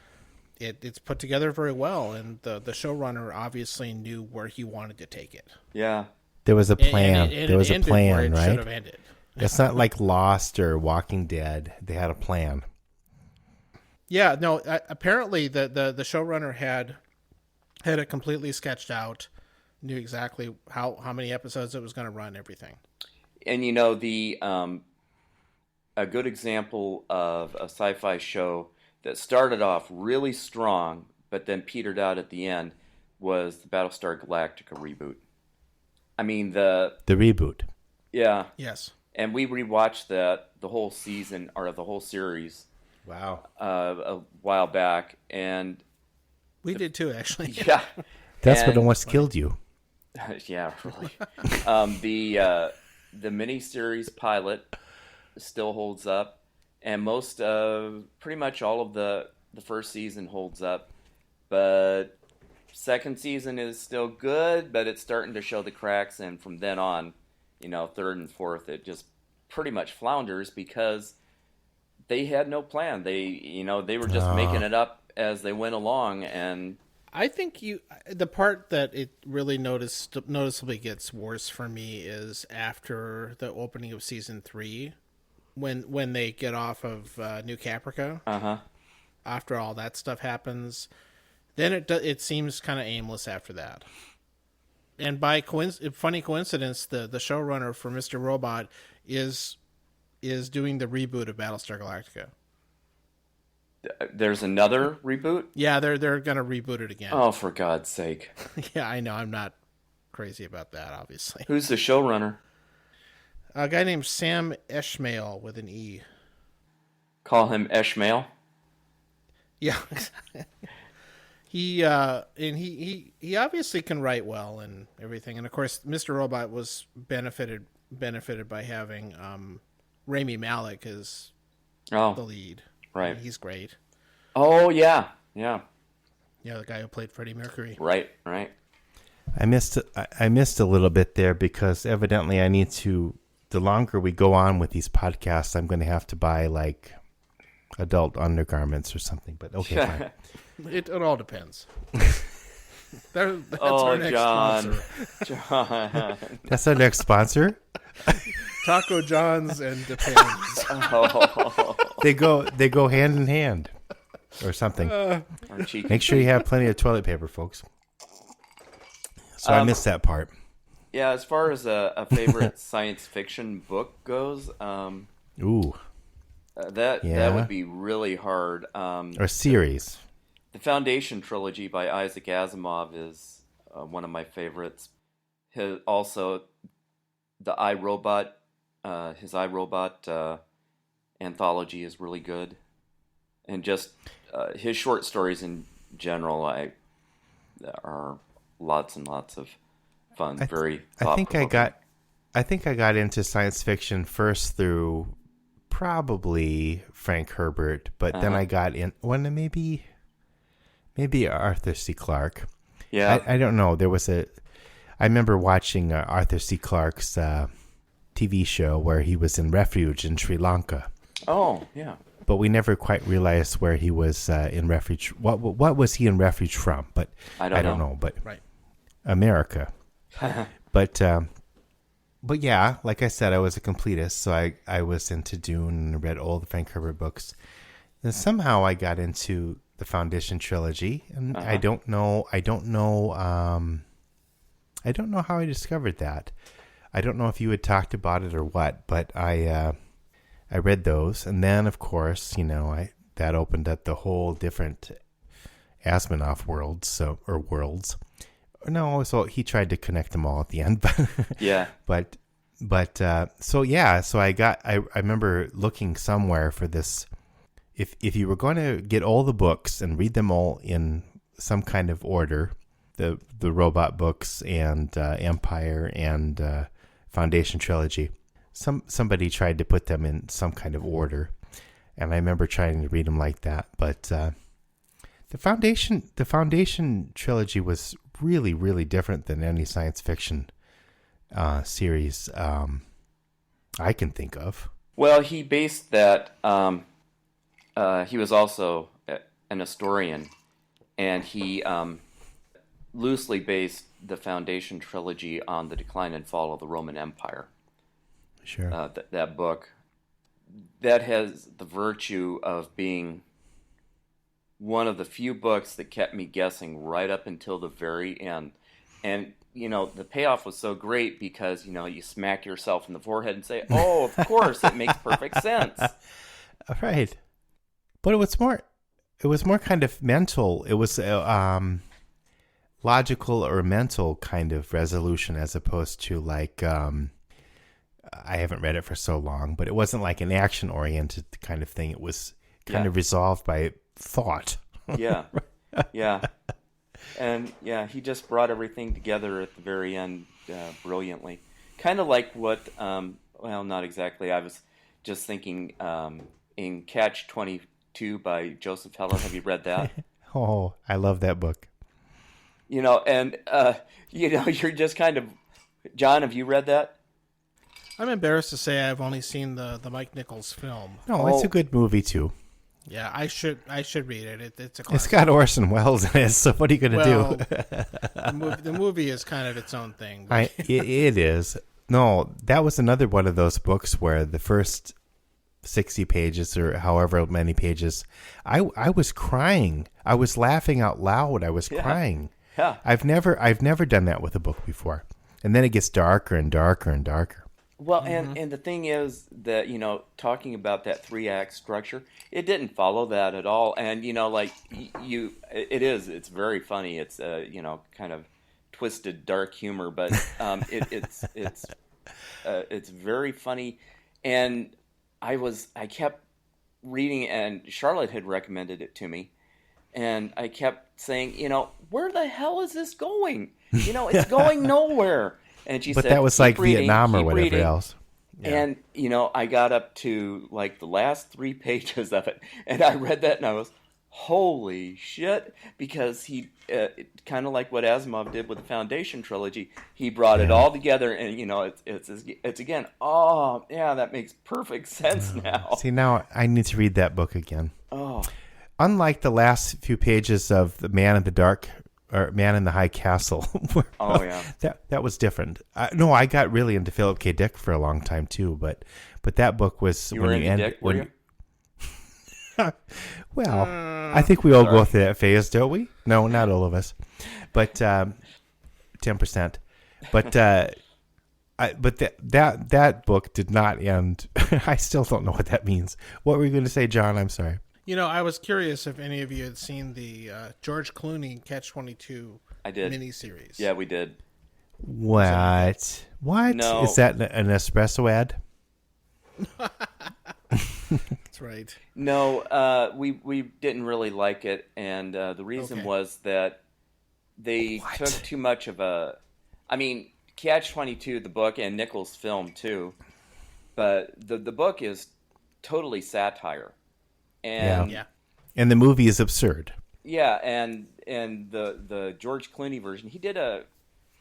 it's put together very well, and the showrunner obviously knew where he wanted to take it. Yeah. There was a plan. There was a plan, right? Should have ended. It's not like Lost or Walking Dead. They had a plan. Yeah, no. Apparently, the showrunner had it completely sketched out, knew exactly how many episodes it was going to run, everything. And a good example of a sci-fi show that started off really strong, but then petered out at the end, was the Battlestar Galactica reboot. I mean, the reboot. Yeah. Yes. And we rewatched the whole season, or the whole series. Wow. A while back, and we did too, actually. Yeah. That's what almost killed you. Yeah, really. The miniseries pilot still holds up, and most of, pretty much all of the first season holds up, but second season is still good, but it's starting to show the cracks, and from then on, third and fourth, it just pretty much flounders, because they had no plan. They were just making it up as they went along, and I think the part that it really noticeably gets worse for me is after the opening of season 3, when they get off of New Caprica. After all that stuff happens, then it seems kind of aimless after that. And by funny coincidence, the showrunner for Mr. Robot is doing the reboot of Battlestar Galactica. There's another reboot? Yeah, they're gonna reboot it again. Oh, for God's sake! Yeah, I know. I'm not crazy about that, obviously. Who's the showrunner? A guy named Sam Esmail with an E. Call him Esmail? Yeah. He obviously can write well and everything. And of course, Mr. Robot was benefited by having Rami Malek as the lead. Right. I mean, he's great. Oh yeah, yeah. Yeah, the guy who played Freddie Mercury. Right. I missed a little bit there because evidently I need to. The longer we go on with these podcasts, I'm going to have to buy like adult undergarments or something. But okay, fine. It all depends. That's our next sponsor. John. That's our next sponsor. Taco John's and Depends. They go hand in hand, or something. Make sure you have plenty of toilet paper, folks. So I missed that part. Yeah, as far as a favorite science fiction book goes, Ooh, that would be really hard. or series. The Foundation trilogy by Isaac Asimov is one of my favorites. Also, the iRobot, his iRobot anthology is really good, and just his short stories in general, are lots and lots of fun. Very. I think I got into science fiction first through probably Frank Herbert, but then I got in maybe Arthur C. Clarke. Yeah. I don't know. I remember watching Arthur C. Clarke's TV show where he was in refuge in Sri Lanka. Oh, yeah. But we never quite realized where he was in refuge. What was he in refuge from? But I don't know. But Right. America. But yeah, like I said, I was a completist, so I was into Dune and read all the Frank Herbert books. And somehow I got into the Foundation trilogy, and I don't know how I discovered that. I don't know if you had talked about it or what, but I read those, and then of course, that opened up the whole different Asimov worlds. So he tried to connect them all at the end, but Yeah. So I remember looking somewhere for this. If you were going to get all the books and read them all in some kind of order, the robot books and Empire and Foundation trilogy, somebody tried to put them in some kind of order, and I remember trying to read them like that. But the Foundation trilogy was really, really different than any science fiction series I can think of. Well, he based that. He was also an historian, and he loosely based the Foundation trilogy on the decline and fall of the Roman Empire. Sure. That book, that has the virtue of being one of the few books that kept me guessing right up until the very end. And, the payoff was so great because, you smack yourself in the forehead and say, oh, of course, it makes perfect sense. Right. But it was more kind of mental. It was logical or mental kind of resolution as opposed to like, I haven't read it for so long, but it wasn't like an action oriented kind of thing. It was kind of resolved by thought. Yeah. Yeah. And he just brought everything together at the very end brilliantly. Kind of like what, well, not exactly. I was just thinking in Catch-22 by Joseph Heller. Have you read that? Oh, I love that book. And, you're just kind of... John, have you read that? I'm embarrassed to say I've only seen the Mike Nichols film. No, it's a good movie too. Yeah, I should read it. It's a classic. It's got Orson Welles in it, so what are you going to do? The movie is kind of its own thing. It is. No, that was another one of those books where the first 60 pages or however many pages, I was crying. I was laughing out loud. I was crying. Yeah. I've never done that with a book before. And then it gets darker and darker and darker. Well, and the thing is that, talking about that 3-act structure, it didn't follow that at all. And, it's very funny. It's, kind of twisted, dark humor, but it's very funny. And I kept reading, and Charlotte had recommended it to me. And I kept saying, where the hell is this going? It's going nowhere. And she But said, that was "Keep like reading, Vietnam or keep whatever reading." else. And, I got up to like the last 3 pages of it, and I read that and I was, holy shit, because he, kind of like what Asimov did with the Foundation trilogy, he brought it all together, and, it's again, oh, yeah, that makes perfect sense now. See, now I need to read that book again. Oh, Unlike the last few pages of The Man in the Dark, or Man in the High Castle. oh yeah. That was different. I got really into Philip K. Dick for a long time too, but that book was You were into Dick, were you? Well, I think we all go through that phase, don't we? No, not all of us, but 10%. But that book did not end. I still don't know what that means. What were you going to say, John? I'm sorry. I was curious if any of you had seen the George Clooney Catch-22 I did. miniseries. Yeah, we did. What? No. Is that an espresso ad? That's right. No, we didn't really like it, and the reason Okay. was that they took too much of a... I mean, Catch-22, the book, and Nichols' film, too, but the book is totally satire. And Yeah. And the movie is absurd. yeah, and the George Clooney version, he did a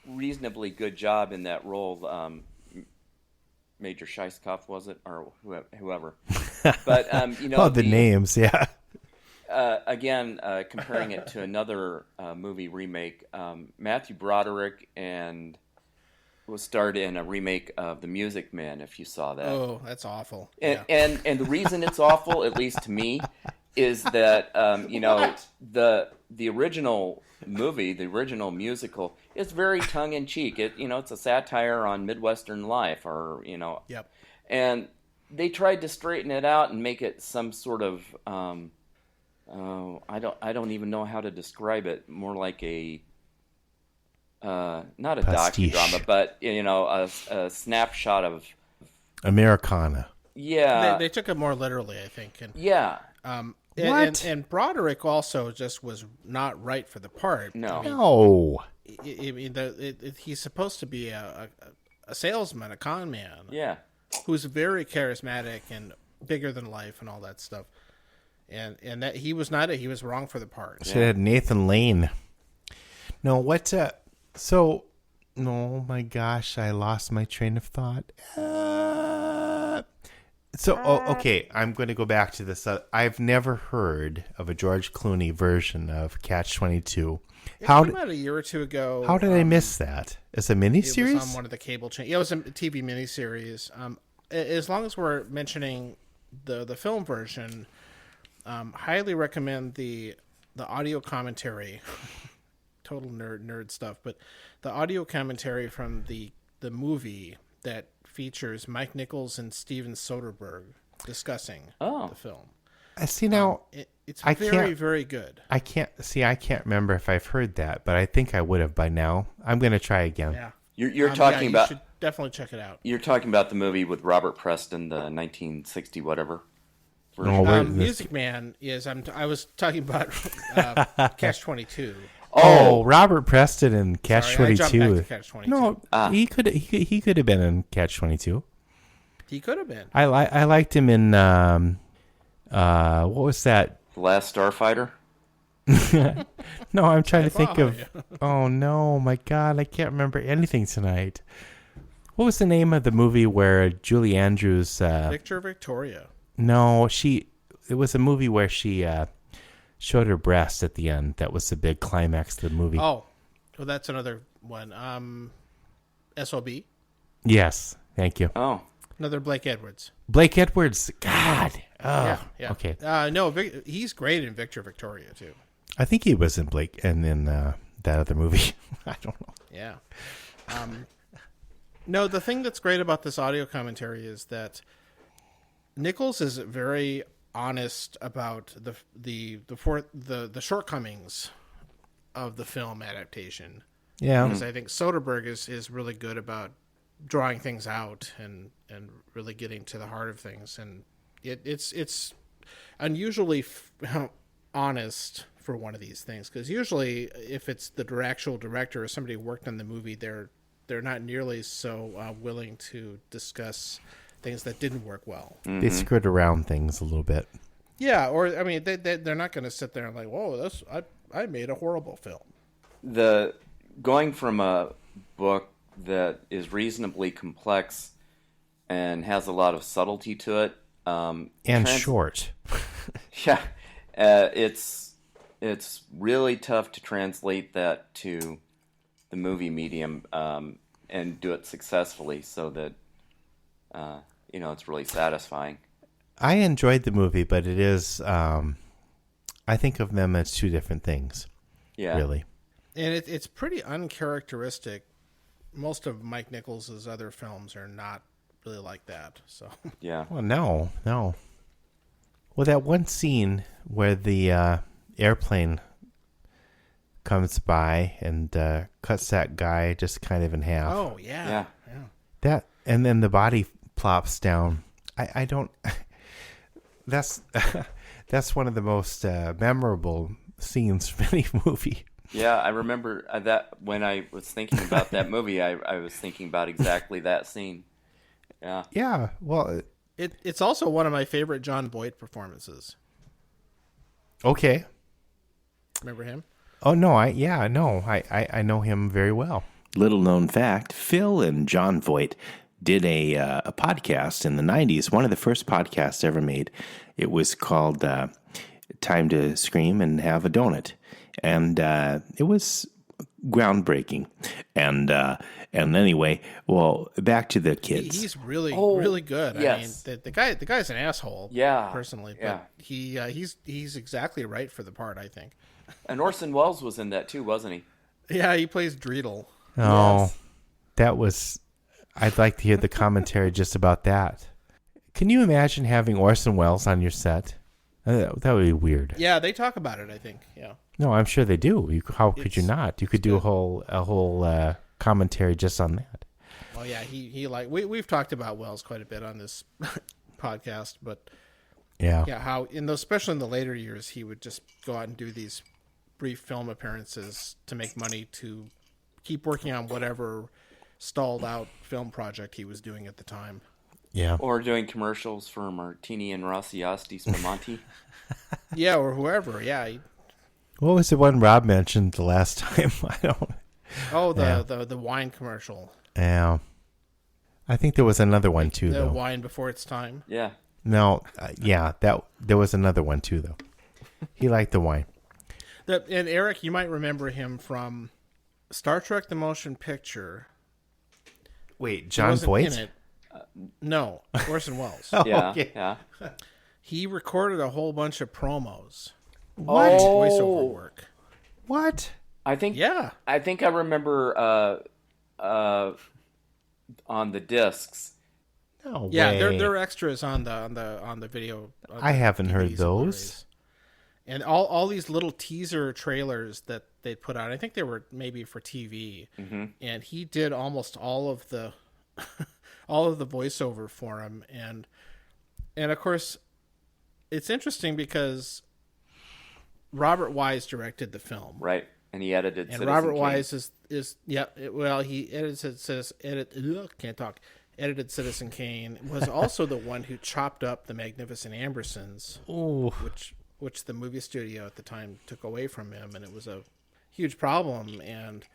reasonably good job in that role. Major Scheisskopf, was it, or whoever? But The names, yeah. Again, comparing it to another movie remake, Matthew Broderick was starred in a remake of The Music Man. If you saw that, Oh, that's awful. and the reason it's awful, at least to me, is that the original movie, the original musical, is very tongue in cheek. It's a satire on Midwestern life, or Yep. and they tried to straighten it out and make it some sort of I don't even know how to describe it. More like a not a Pastiche. docudrama, but a snapshot of Americana. They took it more literally, I think. And, yeah. What? And Broderick also just was not right for the part. No. No. He's supposed to be a salesman, a con man. Yeah. Who's very charismatic and bigger than life and all that stuff. And that he was not he was wrong for the part. Should have had Nathan Lane. No, what? Oh my gosh, I lost my train of thought. Okay, I'm going to go back to this. I've never heard of a George Clooney version of Catch-22. It came out a year or two ago. How did I miss that? As a miniseries? It was on one of the cable channels. Yeah, it was a TV miniseries. As long as we're mentioning the film version, highly recommend the audio commentary. Total nerd stuff, but the audio commentary from the movie that features Mike Nichols and Steven Soderbergh discussing the film. I see now. It's I very, can't- very good. I can't remember if I've heard that, but I think I would have by now. I'm going to try again. Yeah. You're Yeah, talking you about should definitely check it out. you're talking about the movie with Robert Preston, the 1960 whatever version. Oh, wait, Music Man is. I was talking about Catch-22. Oh, Robert Preston in Sorry, I jumped back to Catch-22. Catch-22. No, he could have been in Catch-22. He could have been. I liked him in what was that? The Last Starfighter. No, I'm trying to think follow of. you. Oh no, my God, I can't remember anything tonight. What was the name of the movie where Julie Andrews? Victor Victoria. No, it was a movie where she showed her breast at the end. That was the big climax of the movie. Oh, well, that's another one. SOB. Yes, thank you. Oh, Another Blake Edwards. Blake Edwards. God. Oh, Yeah. okay. No, he's great in Victor Victoria too. I think he was in Blake and in that other movie. I don't know. Yeah. No, the thing that's great about this audio commentary is that Nichols is very honest about the shortcomings of the film adaptation. Yeah. Because I think Soderbergh is really good about drawing things out and really getting to the heart of things, and it's unusually honest for one of these things, because usually if it's the actual director or somebody who worked on the movie, they're not nearly so willing to discuss things that didn't work well. They skirt around things a little bit. Yeah, or I mean, they're not going to sit there and like, whoa, I made a horrible film. Going from a book that is reasonably complex and has a lot of subtlety to it, and short. Yeah, it's really tough to translate that to the movie medium and do it successfully, so that it's really satisfying. I enjoyed the movie, but it is. I think of them as two different things. Yeah, really. And it's pretty uncharacteristic. Most of Mike Nichols' other films are not really like that. So yeah. Well, no. Well, that one scene where the airplane comes by and cuts that guy just kind of in half. Oh yeah. That, and then the body plops down. I don't. That's one of the most memorable scenes from any movie. Yeah, I remember that when I was thinking about that movie, I was thinking about exactly that scene. Yeah. Yeah. Well, it's also one of my favorite John Voight performances. Okay. Remember him? Oh no, I know him very well. Little known fact, Phil and John Voight did a podcast in the 90s, one of the first podcasts ever made. It was called Time to Scream and Have a Donut. And it was groundbreaking. And anyway, well, back to the kids. He's really good. Yes. I mean, the guy's an asshole. Yeah. Personally, Yeah. but he's exactly right for the part, I think. And Orson Welles was in that too, wasn't he? Yeah, he plays Dreidel. Oh, Yes. that was. I'd like to hear the commentary just about that. Can you imagine having Orson Welles on your set? That would be weird. Yeah, they talk about it, I think. Yeah. No, I'm sure they do. How could you not? You could do a whole commentary just on that. Oh yeah, he like we've talked about Welles quite a bit on this podcast, but Yeah. how especially in the later years, he would just go out and do these brief film appearances to make money to keep working on whatever stalled out film project he was doing at the time. Yeah. Or doing commercials for Martini and Rossi Asti Spumante. Yeah, or whoever. Yeah. What was the one Rob mentioned the last time? I don't. Oh, Yeah. the wine commercial. Yeah. I think there was another one too, The though. wine before its time. Yeah. No, there was another one too, though. He liked the wine. And Eric, you might remember him from Star Trek: The Motion Picture. Wait, He John wasn't Voight? in it. No, Orson Welles. Yeah. Okay. Yeah. He recorded a whole bunch of promos. What? Voiceover work. What? I think Yeah. I remember on the discs. No Yeah, way. they're extras on the video. on I the haven't heard DVDs and those. Blu-rays. And all these little teaser trailers that they put out, I think they were maybe for TV. Mm-hmm. And he did almost all of the all of the voiceover for him, and of course, it's interesting because Robert Wise directed the film, Right. And he edited and Citizen Robert Kane. Wise he edited Citizen Kane, was also the one who chopped up the Magnificent Ambersons, Ooh. which the movie studio at the time took away from him, and it was a huge problem. And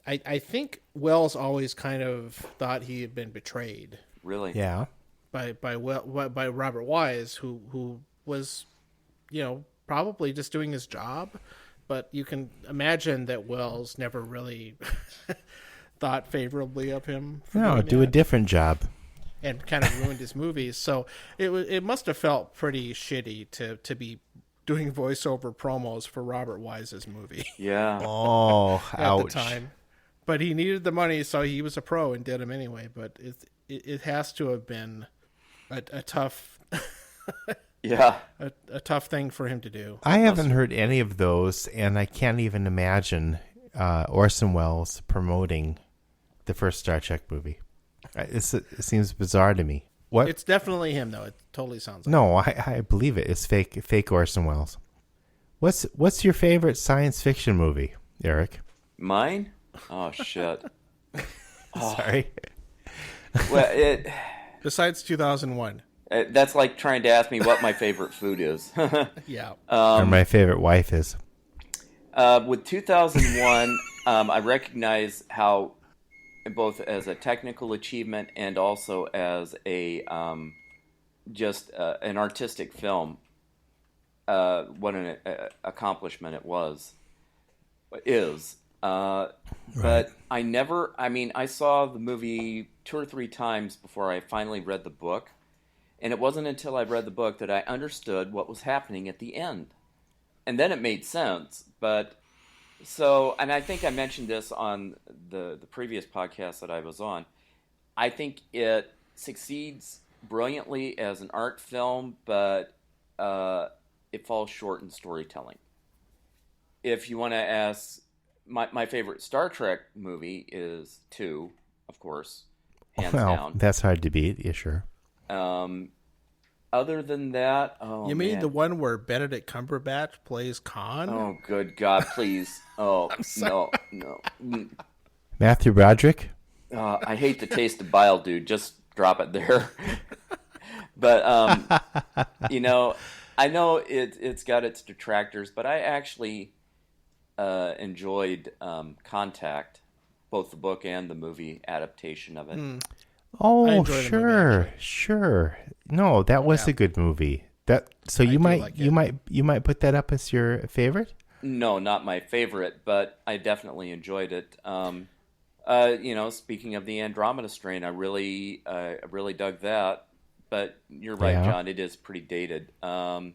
I think Wells always kind of thought he had been betrayed Really? Yeah. by Robert Wise, who was, probably just doing his job, but you can imagine that Wells never really thought favorably of him. For No, doing do a that, different job. and kind of ruined his movies. So it must have felt pretty shitty to be doing voiceover promos for Robert Wise's movie Yeah. Oh, at ouch. the time. But he needed the money, so he was a pro and did them anyway. But it has to have been a tough Yeah. a tough thing for him to do. I haven't heard any of those, and I can't even imagine Orson Welles promoting the first Star Trek movie. It seems bizarre to me. What? It's definitely him, though. It totally sounds like No, I believe it. It's fake Orson Welles. What's your favorite science fiction movie, Eric? Mine? Oh shit. Sorry. Well, Besides 2001. that's like trying to ask me what my favorite food is. Yeah. Or my favorite wife is. With 2001, I recognize how, both as a technical achievement and also as a just an artistic film, what an accomplishment it is. But I saw the movie 2 or 3 times before I finally read the book. And it wasn't until I read the book that I understood what was happening at the end. And then it made sense. But and I think I mentioned this on the previous podcast that I was on. I think it succeeds brilliantly as an art film, but it falls short in storytelling. If you want to ask, my favorite Star Trek movie is 2, of course, hands down. That's hard to beat. Yeah, sure. Other than that, you mean the one where Benedict Cumberbatch plays Khan? Oh, good God, please! Oh no. Matthew Broderick. I hate the taste of bile, dude. Just drop it there. But I know it's got its detractors, but I actually enjoyed Contact, both the book and the movie adaptation of it. Oh, sure. No, that was a good movie. You might put that up as your favorite? No, not my favorite, but I definitely enjoyed it. Speaking of the Andromeda Strain, I really dug that. But you're right, John. It is pretty dated. I'm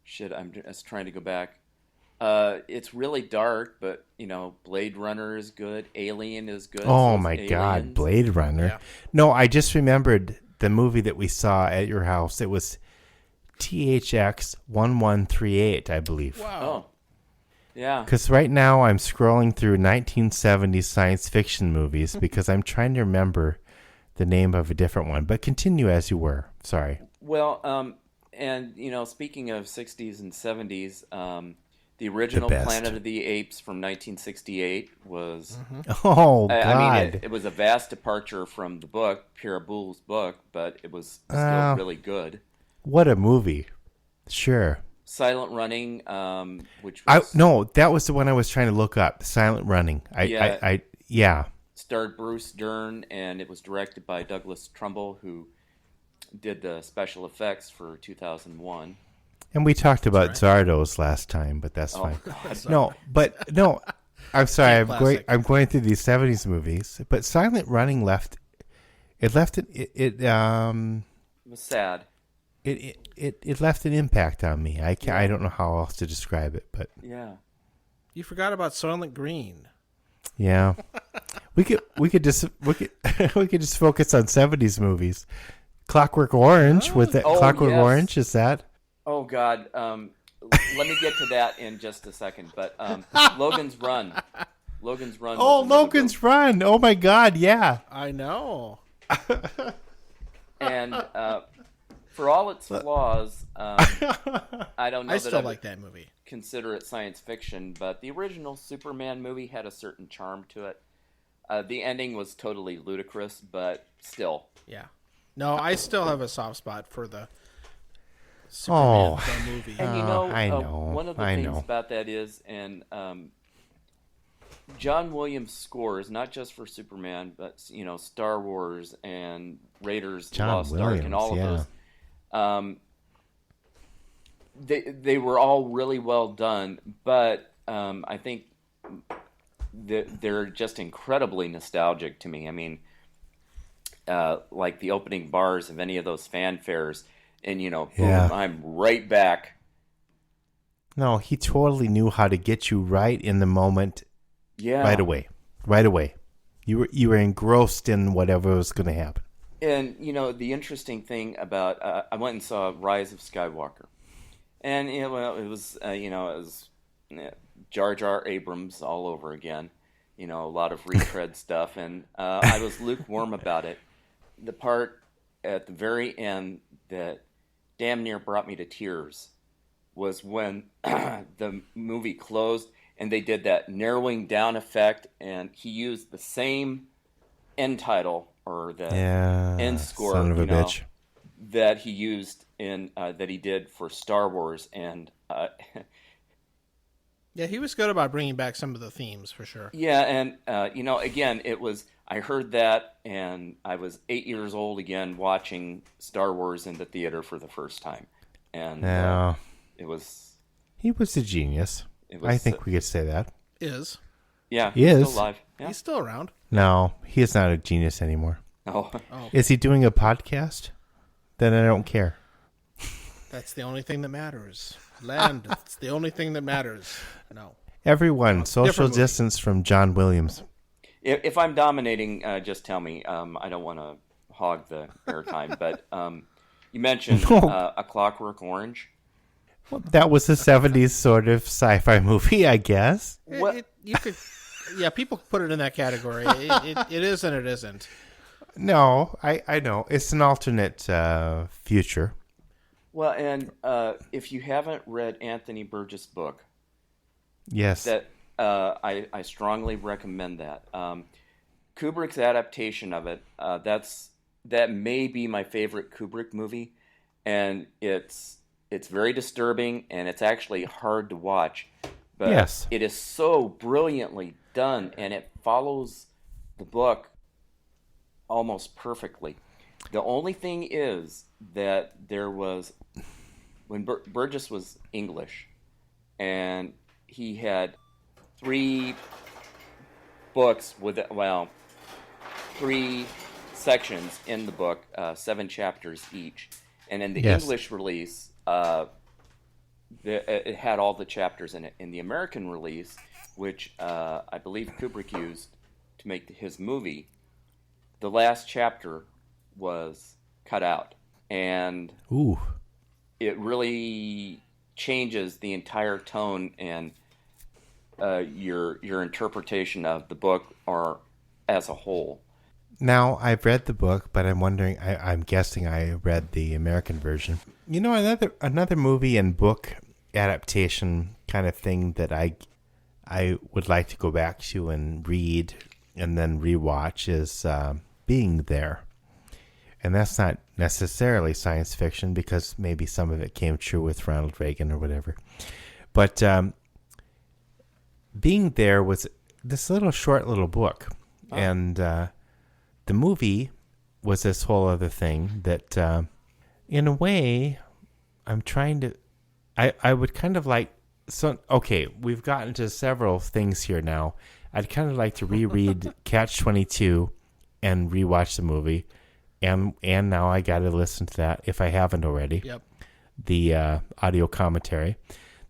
just trying to go back. It's really dark, but Blade Runner is good. Alien is good. Oh my God, Blade Runner! Yeah. No, I just remembered the movie that we saw at your house. It was THX 1138, I believe. Wow. Oh, yeah. Because right now I'm scrolling through 1970s science fiction movies because I'm trying to remember the name of a different one. But continue as you were. Sorry. Well, and speaking of 60s and 70s, the original Planet of the Apes from 1968 was... Oh, God. I mean, it was a vast departure from the book, Pierre Boulle's book, but it was still really good. What a movie. Sure. Silent Running, which was... No, that was the one I was trying to look up. Silent Running. Yeah. Starred Bruce Dern, and it was directed by Douglas Trumbull, who did the special effects for 2001. And we talked about Zardos last time, but that's fine. God, no, I'm sorry. I'm going through these 70s movies, but Silent Running left it was sad. It left an impact on me. I don't know how else to describe it, but yeah. You forgot about Soylent Green. Yeah. we could just focus on 70s movies. Clockwork Orange Clockwork Orange, is that? Oh God. Let me get to that in just a second, but Logan's Run. Oh, Logan's Run. Oh my God, yeah. I know. And for all its flaws, I don't know. I still like that movie. Consider it science fiction, but the original Superman movie had a certain charm to it. The ending was totally ludicrous, but still. Yeah. No, I still have a soft spot for the Superman the movie. And I know. One of the things about that is, and John Williams scores not just for Superman, but Star Wars and Raiders of the Lost Ark and all of those. They were all really well done, but I think they're just incredibly nostalgic to me. I mean, like the opening bars of any of those fanfares, and boom, I'm right back. No, he totally knew how to get you right in the moment. Yeah, right away. You were engrossed in whatever was going to happen. And the interesting thing about I went and saw Rise of Skywalker, and it was Jar Jar Abrams all over again. A lot of retread stuff, and I was lukewarm about it. The part at the very end that damn near brought me to tears was when the movie closed and they did that narrowing down effect, and he used the same end title or the end score, son of a bitch, that he used in that he did for Star Wars, and yeah, he was good about bringing back some of the themes for sure. Yeah, and again, it was, I heard that, and I was 8 years old again, watching Star Wars in the theater for the first time, and it was. He was a genius. I think we could say that. Yeah, he is still alive. Yeah. He's still around. No, he is not a genius anymore. Oh. Is he doing a podcast? Then I don't care. That's the only thing that matters. Land. It's the only thing that matters. No. Everyone, social distance from John Williams. If I'm dominating, just tell me. I don't want to hog the airtime, but you mentioned A Clockwork Orange. Well, that was a 70s sort of sci-fi movie, I guess. You could, yeah, people put it in that category. It is and it isn't. No, I know. It's an alternate future. Well, and if you haven't read Anthony Burgess' book, yes, that I strongly recommend that. Kubrick's adaptation of it, that may be my favorite Kubrick movie, and it's very disturbing, and it's actually hard to watch. But yes, it is so brilliantly done, and it follows the book almost perfectly. The only thing is that there was, when Burgess was English, and he had 3 books with, 3 sections in the book, 7 chapters each. And in the English release, it had all the chapters in it. In the American release, which I believe Kubrick used to make his movie, the last chapter was cut out, and it really changes the entire tone and your interpretation of the book or as a whole. Now, I've read the book, but I'm wondering, I'm guessing I read the American version. You know, another movie and book adaptation kind of thing that I would like to go back to and read and then rewatch is Being There. And that's not necessarily science fiction because maybe some of it came true with Ronald Reagan or whatever. But Being There was this short little book. Oh. And the movie was this whole other thing that, in a way, I'm trying to... I would kind of like... Okay, we've gotten to several things here now. I'd kind of like to reread Catch-22 and rewatch the movie. And now I got to listen to that if I haven't already. Yep. The audio commentary.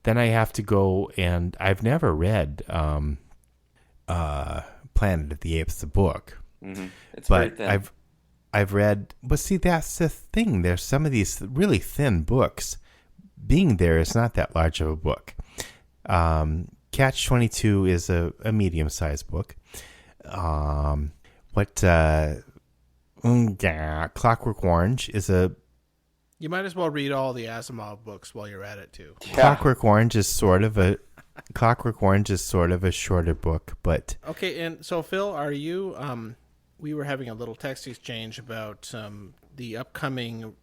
Then I have to go and I've never read Planet of the Apes, the book. Mm-hmm. It's but very thin. I've read. But see, that's the thing. There's some of these really thin books. Being There is not that large of a book. Catch-22 is a medium-sized book. Clockwork Orange is a... You might as well read all the Asimov books while you're at it, too. Yeah. Clockwork Orange is sort of a shorter book, but... Okay, and so, Phil, are you... we were having a little text exchange about the upcoming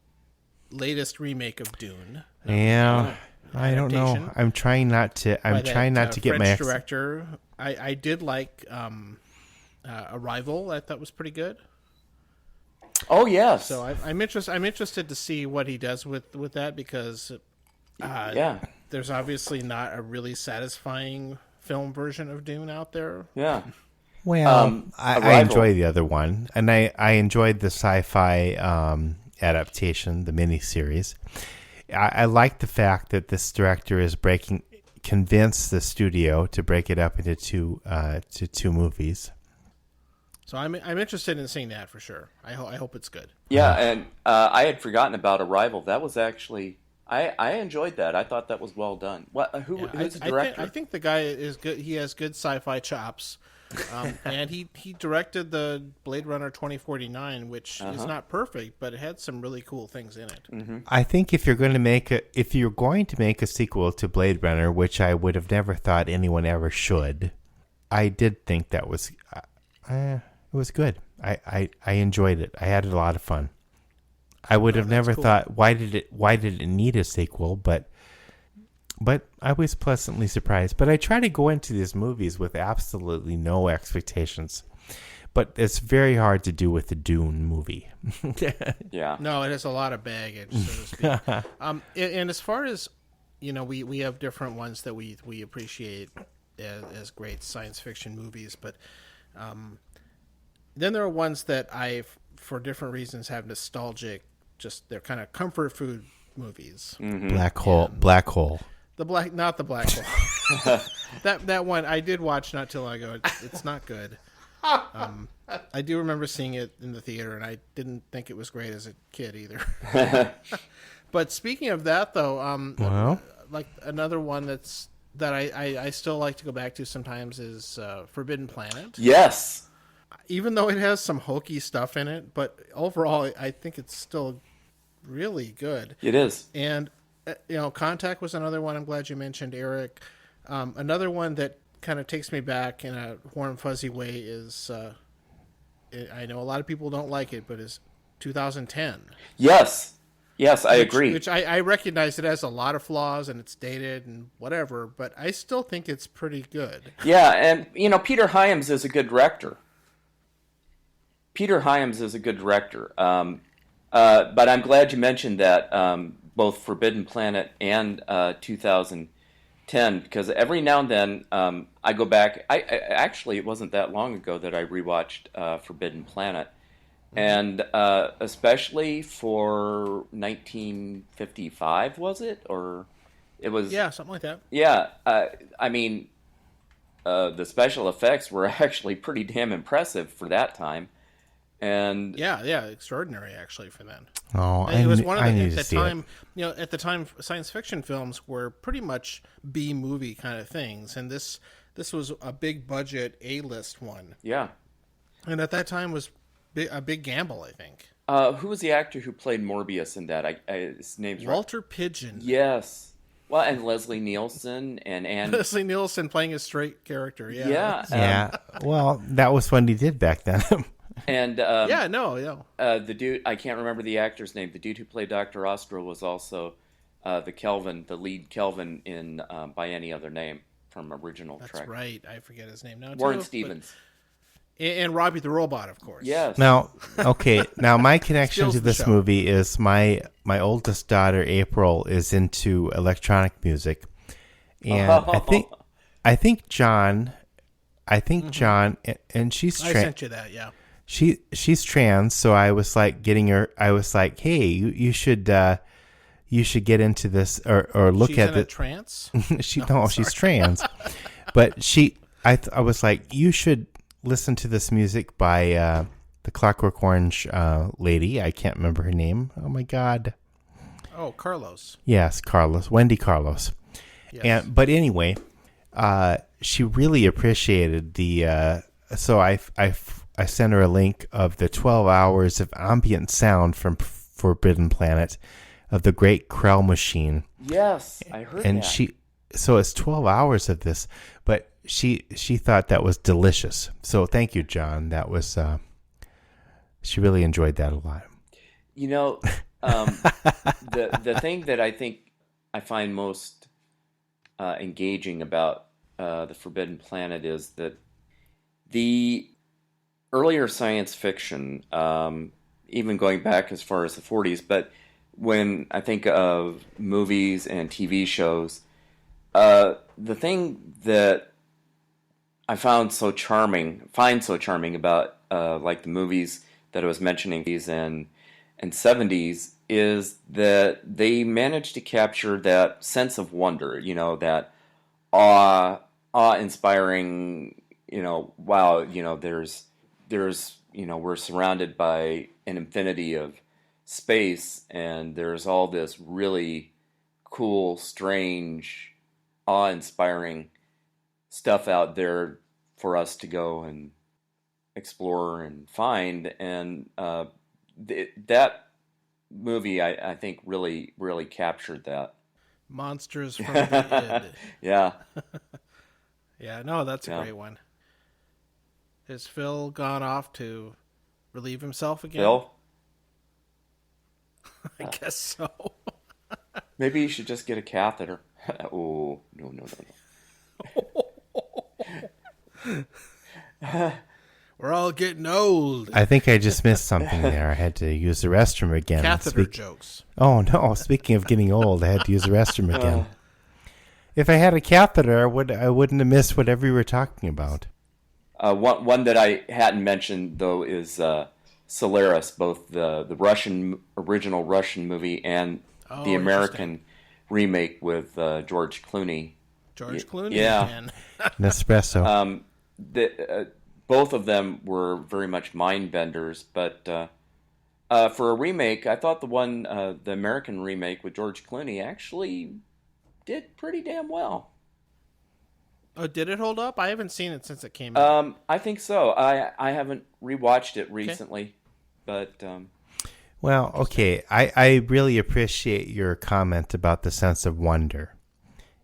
latest remake of Dune. Yeah, I don't know. I'm trying not to... get my... French director. I did like Arrival. I thought was pretty good. Oh yes. So I'm interested to see what he does with that because there's obviously not a really satisfying film version of Dune out there. Yeah. Well, I enjoy the other one, and I enjoyed the Sci Fi adaptation, the miniseries. I like the fact that this director is convinced the studio to break it up into two movies. So I'm interested in seeing that for sure. I hope it's good. Yeah, and I had forgotten about Arrival. That was actually I enjoyed that. I thought that was well done. Who's the director? I think the guy is good. He has good sci-fi chops. And he directed the Blade Runner 2049, which is not perfect, but it had some really cool things in it. Mm-hmm. I think if you're going to make a sequel to Blade Runner, which I would have never thought anyone ever should, I did think that was it was good. I enjoyed it. I had a lot of fun. I would have never thought why did it need a sequel, but I was pleasantly surprised. But I try to go into these movies with absolutely no expectations. But it's very hard to do with the Dune movie. Yeah. No, it has a lot of baggage, so to speak. And as far as, we have different ones that we appreciate as great science fiction movies, but then there are ones that for different reasons, have nostalgic, they're kind of comfort food movies. Mm-hmm. Black Hole. Not the Black Hole. that one I did watch not too long ago. It's not good. I do remember seeing it in the theater, and I didn't think it was great as a kid either. But speaking of that, though, like another one that I still like to go back to sometimes is Forbidden Planet. Yes. Even though it has some hokey stuff in it, but overall, I think it's still really good. It is. And Contact was another one I'm glad you mentioned, Eric. Another one that kind of takes me back in a warm, fuzzy way is, I know a lot of people don't like it, but is 2010. Yes, I agree. Which I recognize it has a lot of flaws and it's dated and whatever, but I still think it's pretty good. Yeah, and, Peter Hyams is a good director. But I'm glad you mentioned that both Forbidden Planet and 2010, because every now and then I go back. I actually, it wasn't that long ago that I rewatched Forbidden Planet, and especially for 1955, was it? Or it was? Yeah, something like that. Yeah, I mean, the special effects were actually pretty damn impressive for that time. And yeah, extraordinary actually for then. Oh, it was one of the at the time. It. At the time, science fiction films were pretty much B movie kind of things, and this was a big budget A-list one. Yeah, and at that time was a big gamble, I think. Who was the actor who played Morbius in that? His name's Walter Pidgeon. Yes. Well, and Leslie Nielsen and Leslie Nielsen playing a straight character. Yeah. Well, that was what he did back then. And the dude, I can't remember the actor's name. The dude who played Dr. Ostro was also the lead Kelvin in By Any Other Name from original Trek. That's right. I forget his name now. Warren Stevens. And Robbie the Robot, of course. Yes. Now my connection to this movie is my oldest daughter April is into electronic music, and I think John, and she's I sent you that, yeah. She's trans, so I was like I was like, hey, you should get into this or look she's at in the a trance. She's trans, but I was like, you should listen to this music by the Clockwork Orange lady. I can't remember her name. Oh my god. Oh, Carlos. Yes, Carlos. Wendy Carlos. Yes. But anyway, she really appreciated the. So I sent her a link of the 12 hours of ambient sound from Forbidden Planet of the Great Krell Machine. Yes, I heard that. And so it's 12 hours of this, but she thought that was delicious. So thank you, John. That was she really enjoyed that a lot. The thing that I think I find most engaging about the Forbidden Planet is that the earlier science fiction, even going back as far as the 40s, but when I think of movies and TV shows, the thing that I find so charming about like the movies that I was mentioning, these and 70s, is that they managed to capture that sense of wonder, that awe-inspiring, wow, there's we're surrounded by an infinity of space, and there's all this really cool, strange, awe-inspiring stuff out there for us to go and explore and find. And that movie, I think, really captured that. Monsters from the Id. Yeah. Yeah, no, that's a great one. Has Phil gone off to relieve himself again? Phil? I guess so. Maybe you should just get a catheter. Oh, no. We're all getting old. I think I just missed something there. I had to use the restroom again. Catheter jokes. Oh, no. Speaking of getting old, I had to use the restroom again. If I had a catheter, I wouldn't have missed whatever you were talking about. One that I hadn't mentioned, though, is Solaris, both the original Russian movie and the American remake with George Clooney. George Clooney? Yeah. Nespresso. Both of them were very much mind benders, but for a remake, I thought the American remake with George Clooney actually did pretty damn well. Oh, did it hold up? I haven't seen it since it came out. I think so. I haven't rewatched it recently, but well, okay. I really appreciate your comment about the sense of wonder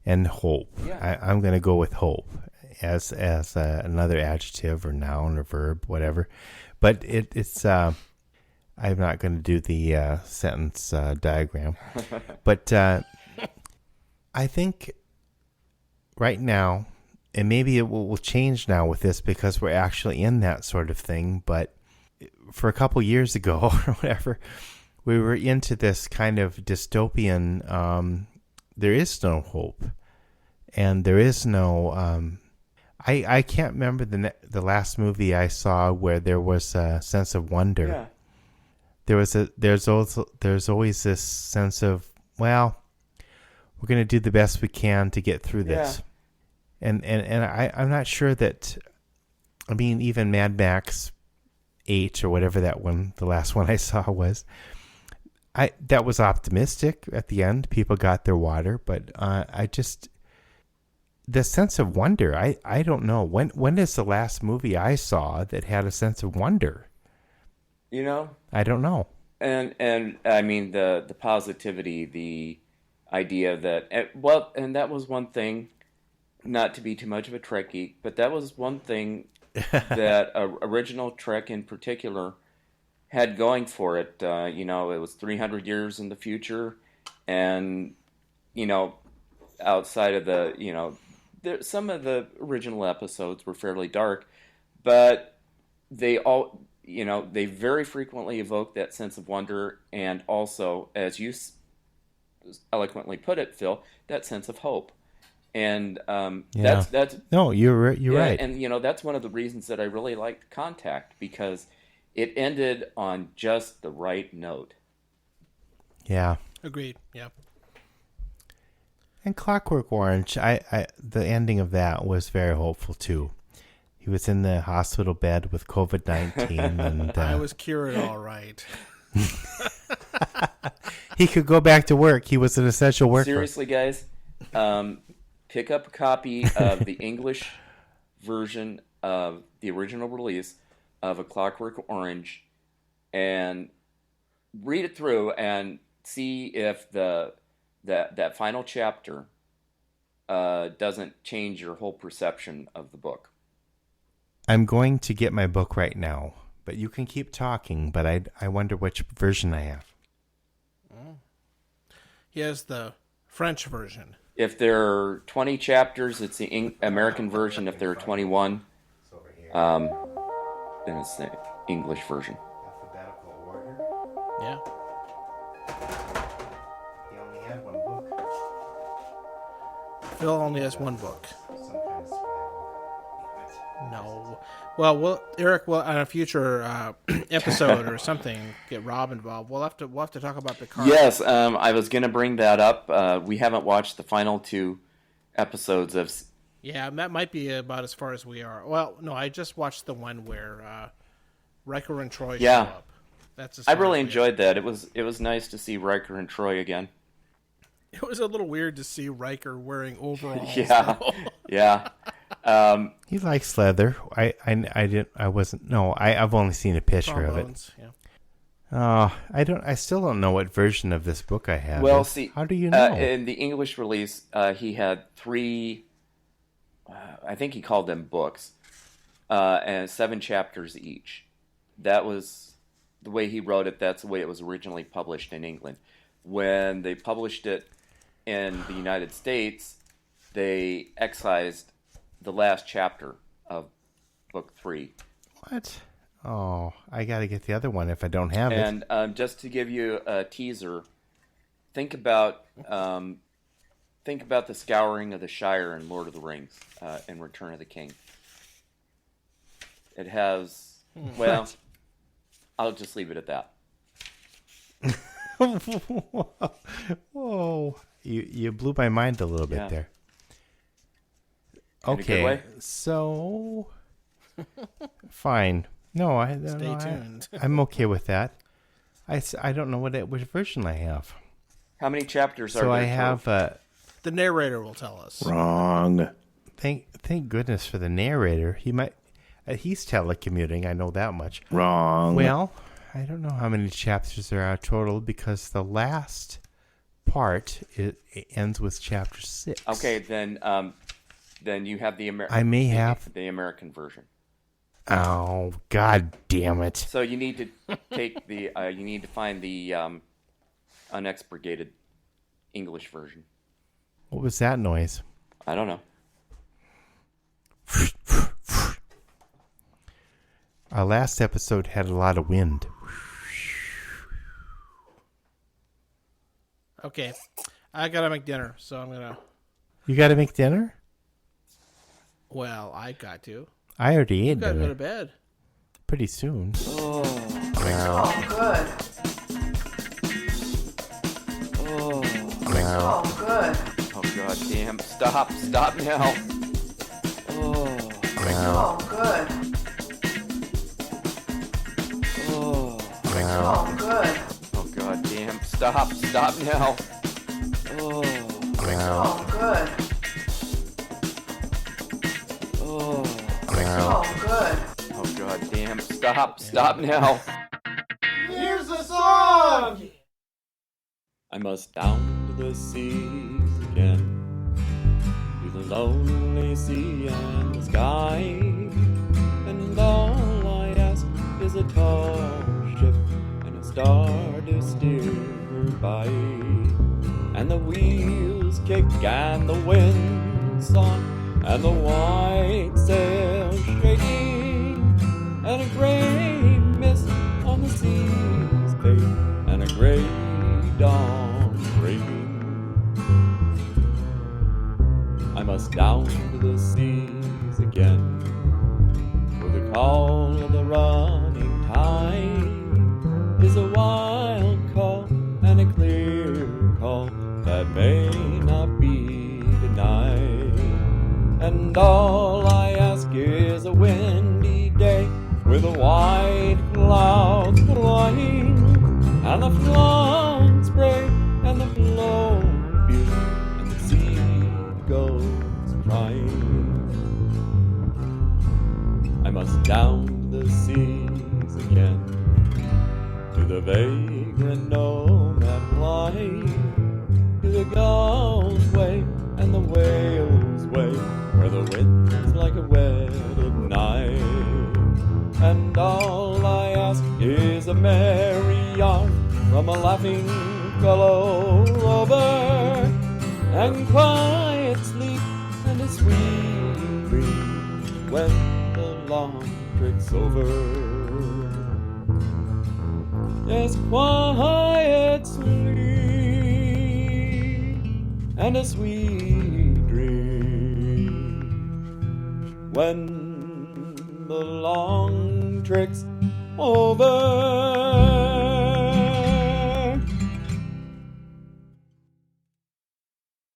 and hope. Yeah. I'm going to go with hope as another adjective or noun or verb, whatever. But it's I'm not going to do the sentence diagram. But I think right now, and maybe it will change now with this because we're actually in that sort of thing, but for a couple years ago or whatever, we were into this kind of dystopian, there is no hope, and there is no, I can't remember the last movie I saw where there was a sense of wonder. Yeah. There's always this sense of, well, we're going to do the best we can to get through this. Yeah. And I'm not sure that, I mean, even Mad Max 8 or whatever the last one I saw was, that was optimistic at the end. People got their water, but the sense of wonder, I don't know. When is the last movie I saw that had a sense of wonder? You know? I don't know. And I mean, the positivity, the idea that, and that was one thing, not to be too much of a Trek geek, but that was one thing that original Trek in particular had going for it. It was 300 years in the future, and, outside of some of the original episodes were fairly dark, but they very frequently evoke that sense of wonder, and also, as you eloquently put it, Phil, that sense of hope. And that's no, you're right. And that's one of the reasons that I really liked Contact, because it ended on just the right note. Yeah. Agreed. Yeah. And Clockwork Orange, the ending of that was very hopeful too. He was in the hospital bed with COVID-19, and I was cured all right. He could go back to work. He was an essential worker. Seriously, guys, pick up a copy of the English version of the original release of A Clockwork Orange and read it through and see if that final chapter doesn't change your whole perception of the book. I'm going to get my book right now, but you can keep talking, but I wonder which version I have. He has the French version. If there are 20 chapters, it's the American version. If there are 21, then it's the English version. Alphabetical order? Yeah. He only had one book. Phil only has one book. Some kind of spy book. No. Well, Eric, on a future episode or something, get Rob involved. We'll have to talk about Picard. Yes, I was going to bring that up. We haven't watched the final 2 episodes of. Yeah, that might be about as far as we are. Well, no, I just watched the one where Riker and Troy show up. That's as I far really as we enjoyed that. It was nice to see Riker and Troy again. It was a little weird to see Riker wearing overalls. Yeah, yeah. He likes leather. I've only seen a picture of it. Trombones, yeah. I still don't know what version of this book I have. Well, see, how do you know? In the English release, he had 3, I think he called them books, and 7 chapters each. That was the way he wrote it. That's the way it was originally published in England. When they published it in the United States, they excised the last chapter of book 3. What? Oh, I got to get the other one if I don't have it. And just to give you a teaser, think about the scouring of the Shire in Lord of the Rings and Return of the King. It has, well, I'll just leave it at that. Whoa. You blew my mind a little bit there. In a good way? So fine. No, Stay tuned. I'm okay with that. I don't know which version I have. How many chapters are there? So I have. The narrator will tell us. Wrong. Thank goodness for the narrator. He might. He's telecommuting. I know that much. Wrong. Well, I don't know how many chapters there are total because the last part it ends with chapter 6. Okay, then you have the American. I may have the American version. Oh, God damn it! So you need to take the. You need to find the unexpurgated English version. What was that noise? I don't know. Our last episode had a lot of wind. Okay, I gotta make dinner, so I'm gonna. You got to make dinner? Well, I got to. I already ate Gotta go dinner to bed. pretty soon. Oh, good. Oh. Oh, good. Oh god damn! Stop now! Oh. Oh, good. Oh. Oh, good. Oh god damn! Stop now! Oh. Oh, good. Oh. Oh, good. Oh god damn! Stop now! Here's the song! I must down to the seas again, to the lonely sea and the sky, and all I ask is a tall ship and a star to steer her by, and the wheels kick and the wind song and the white sails shaking, and a gray mist on the sea's face, and a gray dawn breaking. I must down to the seas again, for the call of the running tide is a wild call and a clear call that may not be denied. And all I ask is a windy day with the white clouds flying and the flood spray and the flow view and the seagulls crying. I must down the seas again to the vagrant nomad flying, to the Gulps way and the whales way, where the wind's like a wedded night. And all I ask is a merry yarn from a laughing fellow rover, and quiet sleep and a sweet dream when the long trick's over. Yes, quiet sleep and a sweet dream when the long trick's over.